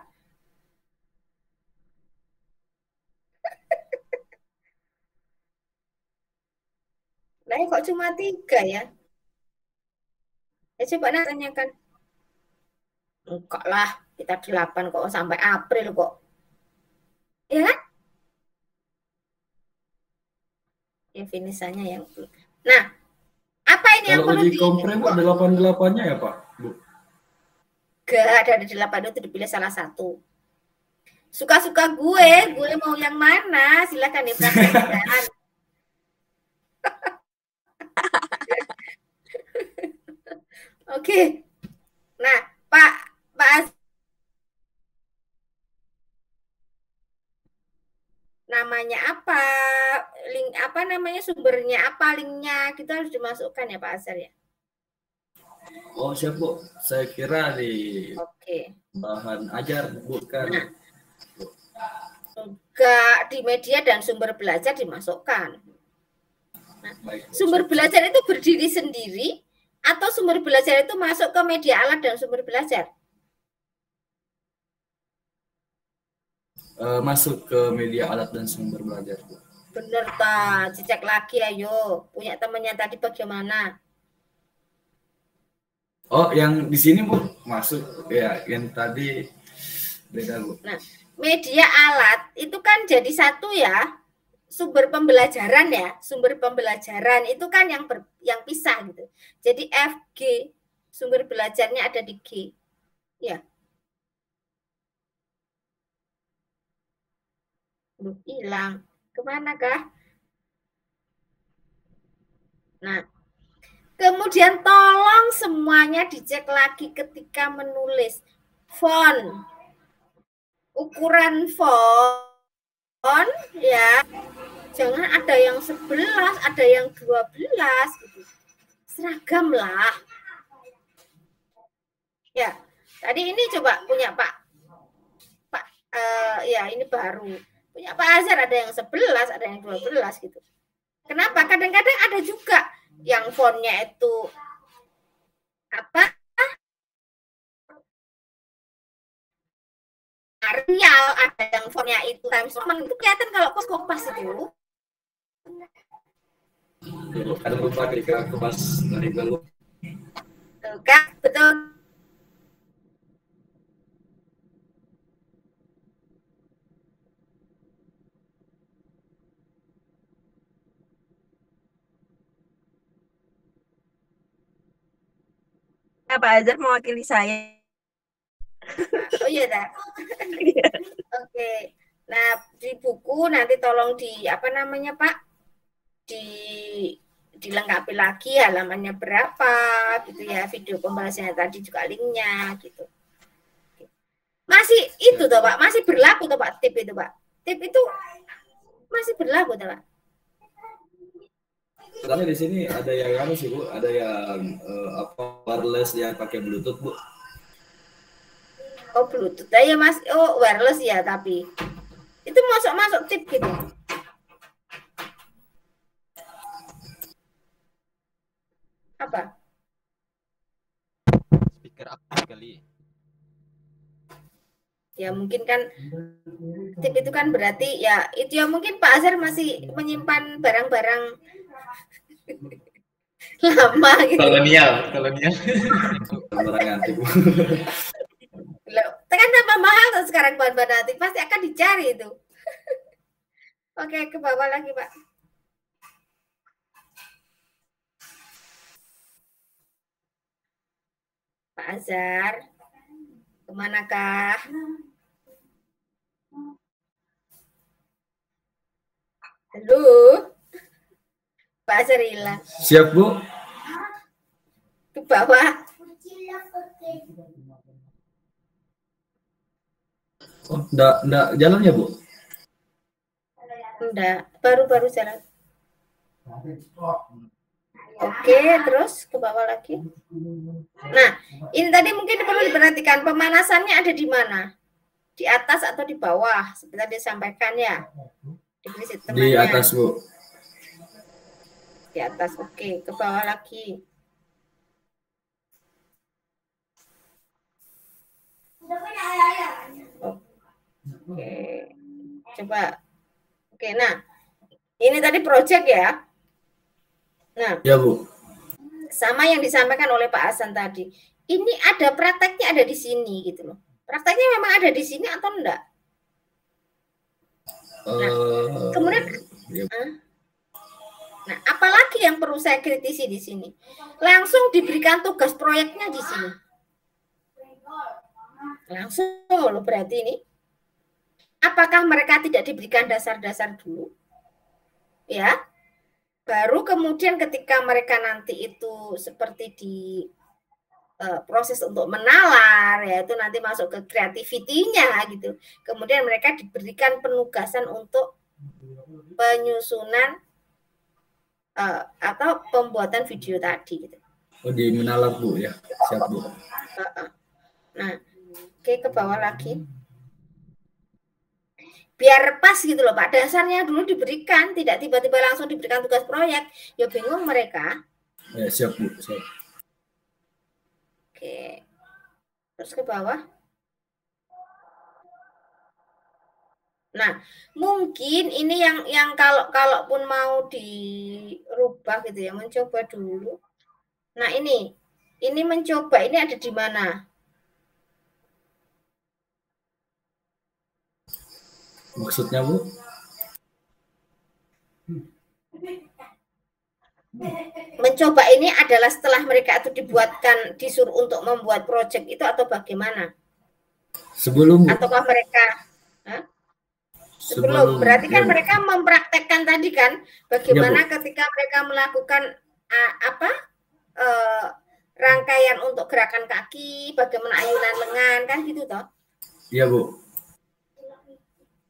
Nah, kok cuma 3 ya? Ya coba tanyakan. Enggak lah, kita 8 kok sampai April kok. Ya kan? Ya finishannya yang. Nah, apa ini yang perlu di kompre, Bu, 8-8-nya ya, Pak? Bu. Gak ada 8 itu dipilih salah satu. Suka-suka gue mau yang mana? Silakan dipraktekkan. Oke. Nah, Pak namanya apa? Link apa namanya, sumbernya apa, linknya kita harus dimasukkan ya Pak Azhar ya. Oh, siap, Bu. Saya kira di bahan ajar, bukan. Nah, juga di media dan sumber belajar dimasukkan. Nah, sumber belajar itu berdiri sendiri atau sumber belajar itu masuk ke media alat dan sumber belajar? Masuk ke media alat dan sumber belajar, Bu. Bener tak? Cek lagi ayo. Punya temannya tadi bagaimana? Oh, yang di sini, Bu, masuk ya. Yang tadi beda, Bu. Nah, media alat itu kan jadi satu ya. Sumber pembelajaran ya. Sumber pembelajaran itu kan yang pisah gitu. Jadi FG sumber belajarnya ada di G. Ya. Hilang. Kemana kah? Nah, kemudian tolong semuanya dicek lagi ketika menulis. Font. Ukuran font ya. Jangan ada yang 11, ada yang 12 gitu. Seragam lah. Ya, tadi ini coba punya Pak ya ini baru. Punya Pak Azhar ada yang 11, ada yang 12 gitu. Kenapa? Kadang-kadang ada juga yang fontnya itu apa? Arial, ada yang fontnya itu Times Roman, itu kelihatan kalau Kopas itu. Ada lupa ketika aku pas dari ganggu. Tuh, Kak, betul. Pak Azhar mewakili saya. Oh iya dah. Oke. Nah, di buku nanti tolong di apa namanya, Pak? Dilengkapi lagi halamannya berapa gitu ya, video pembahasannya tadi juga linknya gitu. Masih itu toh Pak, masih berlaku toh Pak tip itu Pak. Tip itu masih berlaku toh Pak. Soalnya di sini ada yang sih Bu, ada yang apa wireless yang pakai Bluetooth Bu. Oh Bluetooth ya Mas, oh wireless ya tapi itu masuk tip gitu. Apa? Speaker aktif kali. Ya mungkin kan tip itu kan berarti ya itu ya mungkin Pak Azhar masih menyimpan barang-barang lama gitu. Kolonial. Barang antik. Loh, kan tambah mahal tuh sekarang bahan-bahan antik pasti akan dicari itu. Oke, ke bawah lagi Pak. Pak Azhar, kemanakah? Halo, Pak Azhar hilang. Siap Bu. Ke bawah. Oh, enggak jalan ya Bu? Enggak, baru jalan. Oke, terus ke bawah lagi. Nah, ini tadi mungkin perlu diperhatikan pemanasannya ada di mana? Di atas atau di bawah? Seperti disampaikan ya. Di atas Bu. Di atas, oke. Ke bawah lagi. Oke, coba. Oke, nah ini tadi project ya. Nah, ya Bu. Sama yang disampaikan oleh Pak Hasan tadi. Ini ada prakteknya ada di sini gitu loh. Prakteknya memang ada di sini atau enggak? Nah, kemudian, nah apalagi yang perlu saya kritisi di sini? Langsung diberikan tugas proyeknya di sini. Langsung loh berarti ini. Apakah mereka tidak diberikan dasar-dasar dulu? Ya, baru kemudian ketika mereka nanti itu seperti di proses untuk menalar, ya itu nanti masuk ke kreativitinya gitu. Kemudian mereka diberikan penugasan untuk penyusunan atau pembuatan video tadi. Gitu. Oh di menalar Bu ya, siap Bu. Nah, oke ke bawah lagi. Biar pas gitu loh Pak, dasarnya dulu diberikan, tidak tiba-tiba langsung diberikan tugas proyek, ya bingung mereka. Ya, siap Bu, siap. Oke, terus ke bawah. Nah, mungkin ini yang kalaupun mau dirubah gitu ya, mencoba dulu. Nah ini mencoba ini ada di mana? Maksudnya Bu? Mencoba ini adalah setelah mereka itu disuruh untuk membuat proyek itu atau bagaimana? Sebelum Bu. Ataukah mereka? Sebelum. Berarti kan ya, mereka mempraktekkan tadi kan bagaimana ya, ketika mereka melakukan rangkaian untuk gerakan kaki, bagaimana ayunan lengan kan gitu toh? Iya Bu.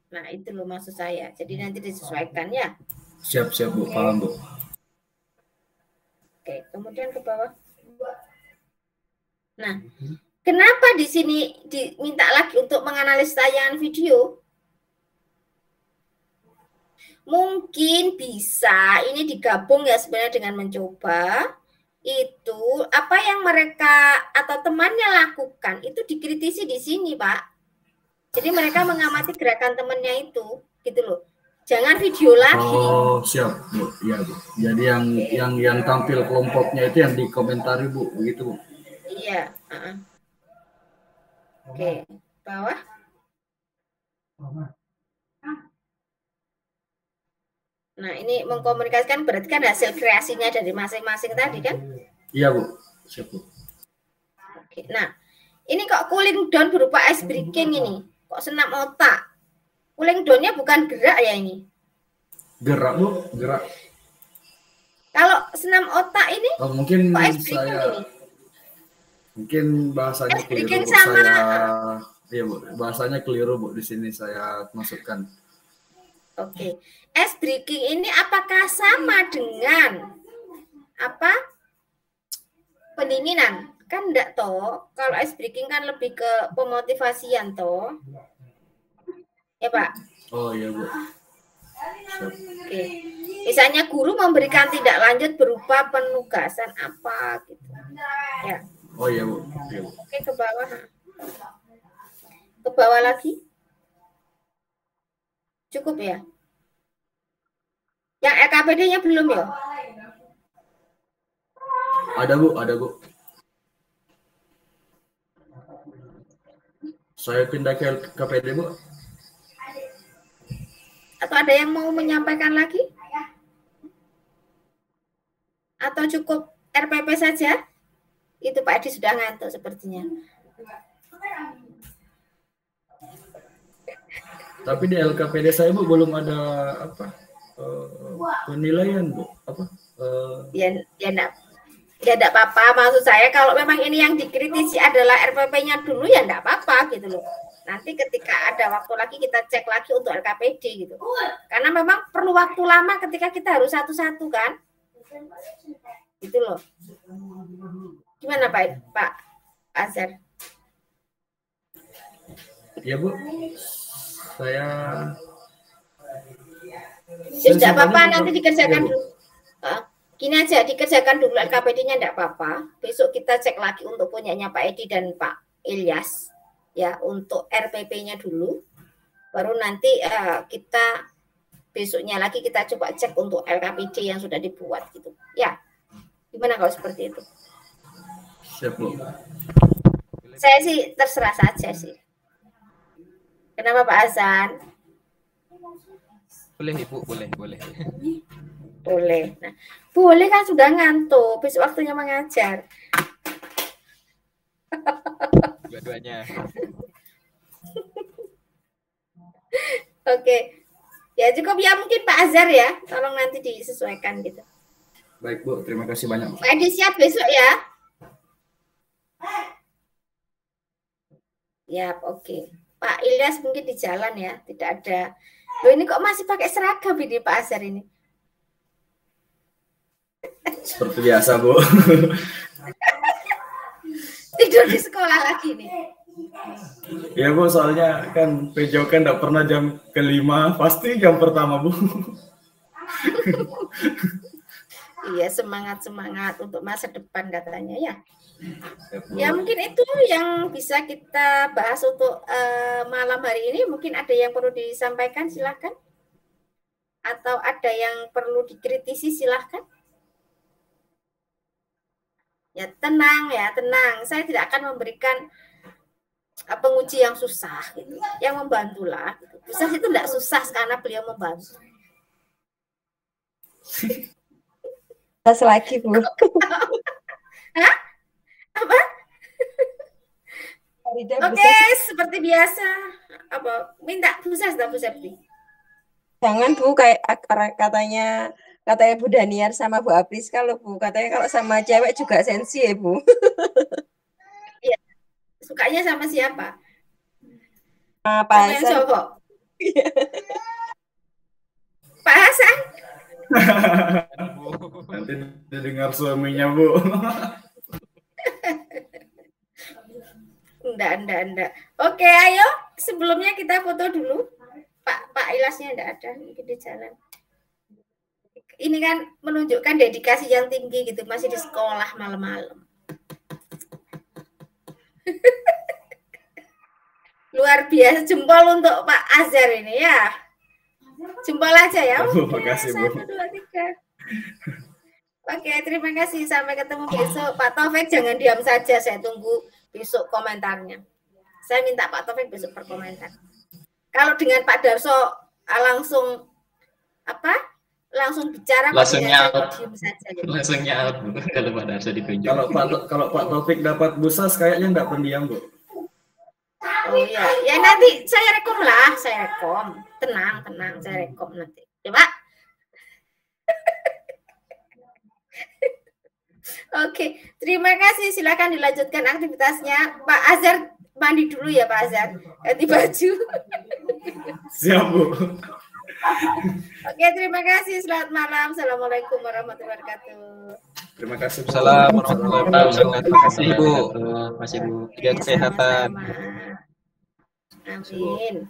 Nah, itu loh maksud saya. Jadi nanti disesuaikan ya. Siap Bu, paham Bu. Oke, kemudian ke bawah. Nah, kenapa di sini diminta lagi untuk menganalisis tayangan video? Mungkin bisa ini digabung ya sebenarnya dengan mencoba itu apa yang mereka atau temannya lakukan itu dikritisi di sini, Pak. Jadi mereka mengamati gerakan temannya itu, gitu loh. Jangan video lagi. Oh, siap, Bu. Iya, Bu. Jadi yang tampil kelompoknya itu yang dikomentari, Bu, begitu, Bu. Iya, Oke, bawah. Nah, ini mengkomunikasikan berarti kan hasil kreasinya dari masing-masing tadi kan? Iya, Bu. Siap, Bu. Oke. Nah, ini kok cooling down berupa ice breaking ini. Kok senam otak? Cooling down-nya bukan gerak ya ini? Gerak, Bu, gerak. Kalau senam otak ini mungkin kok ice breaking saya ini? mungkin bahasanya Ice keliru, breaking Bu. sama Iya, Bu. Bahasanya keliru, Bu. Di sini saya masukkan. Oke. Ice breaking ini apakah sama dengan apa? Pendinginan? Kan enggak toh. Kalau ice breaking kan lebih ke pemotivasian toh. Ya, Pak? Oh, iya, Bu. Oke. Misalnya guru memberikan tindak lanjut berupa penugasan apa gitu. Ya. Oh, iya, Bu. Iya, Bu. Oke, ke bawah. Ke bawah lagi. Cukup ya? Yang LKPD-nya belum ya? Ada, Bu, ada, Bu. Saya pindah ke LKPD, Bu. Atau ada yang mau menyampaikan lagi? Atau cukup RPP saja? Itu Pak Edi sudah ngantuk sepertinya. Tapi di LKPD saya, Bu, belum ada apa penilaian, Bu. Apa? Ya enggak apa-apa. Maksud saya kalau memang ini yang dikritisi adalah RPP-nya dulu ya enggak apa-apa gitu loh. Nanti ketika ada waktu lagi kita cek lagi untuk LKPD gitu. Karena memang perlu waktu lama ketika kita harus satu-satu kan. Gitu loh. Gimana Pak Azhar? Ya, Bu. Saya tidak apa-apa, nanti dikerjakan dulu. Gini aja, dikerjakan dulu LKPD-nya enggak apa-apa. Besok kita cek lagi untuk punyanya Pak Edi dan Pak Ilyas. Ya, untuk RPP-nya dulu. Baru nanti kita besoknya lagi kita coba cek untuk LKPD yang sudah dibuat gitu. Ya. Gimana kalau seperti itu? Siap, Bu. Saya sih terserah saja sih. Kenapa Pak Hasan? Boleh Ibu, boleh. Boleh. Nah, boleh kan sudah ngantuk, besok waktunya mengajar. Dua-duanya. Oke. Ya cukup ya mungkin Pak Azhar ya. Tolong nanti disesuaikan gitu. Baik, Bu. Terima kasih banyak. Pak Edi siap besok ya? Ya, oke. Pak Ilyas mungkin di jalan ya, tidak ada. Loh ini kok masih pakai seragam ini Pak Azhar ini? Seperti biasa, Bu. Tidur di sekolah lagi nih. Ya, Bu, soalnya kan PJO kan enggak pernah jam ke-5, pasti jam pertama, Bu. Iya, semangat untuk masa depan katanya ya. Ya mungkin itu yang bisa kita bahas untuk malam hari ini. Mungkin ada yang perlu disampaikan, silahkan. Atau ada yang perlu dikritisi, silahkan. Ya tenang. Saya tidak akan memberikan penguji yang susah gitu. Yang membantulah. Gitu. Susah itu tidak susah karena beliau membantu. Lagi, Bu. Hah? Apa? Oke, seperti biasa. Apa? Minta busa Bu Septi. Jangan, Bu, kayak katanya Bu Daniar sama Bu Apriska loh, Bu. Katanya kalau sama cewek juga sensi ya, Bu. Iya. Sukanya sama siapa? Pak Hasan. Pak Hasan. Nanti didengar suaminya, Bu. Enggak. Oke, ayo. Sebelumnya kita foto dulu. Pak Ilyasnya enggak ada, mungkin di jalan. Ini kan menunjukkan dedikasi yang tinggi gitu, masih di sekolah malam-malam. Luar biasa, jempol untuk Pak Azhar ini ya. Jempol aja ya. Terima kasih, Bu. 1, 2, 3. Oke, terima kasih. Sampai ketemu besok. Pak Taufik jangan diam saja. Saya tunggu besok komentarnya. Saya minta Pak Taufik besok berkomentar. Kalau dengan Pak Darso langsung apa? Langsung bicara, Langsung nyaut. diam saja. Gitu. Langsung nyaut, Bu. Kalau Pak Darso ditunjuk. Kalau Pak Taufik dapat busas kayaknya nggak pendiam, Bu. Oh iya, ya nanti saya rekom lah, saya rekom. Tenang, saya rekom nanti. Ya, Pak. Oke, terima kasih. Silakan dilanjutkan aktivitasnya. Pak Azhar mandi dulu ya, Pak Azhar. Ganti baju. Siap, Bu. Oke, terima kasih. Selamat malam. Assalamualaikum warahmatullahi wabarakatuh. Terima kasih. Assalamualaikum warahmatullahi wabarakatuh. Terima kasih, Bu. Terima kasih, Bu. Jaga kesehatan. Sama-sama. Amin.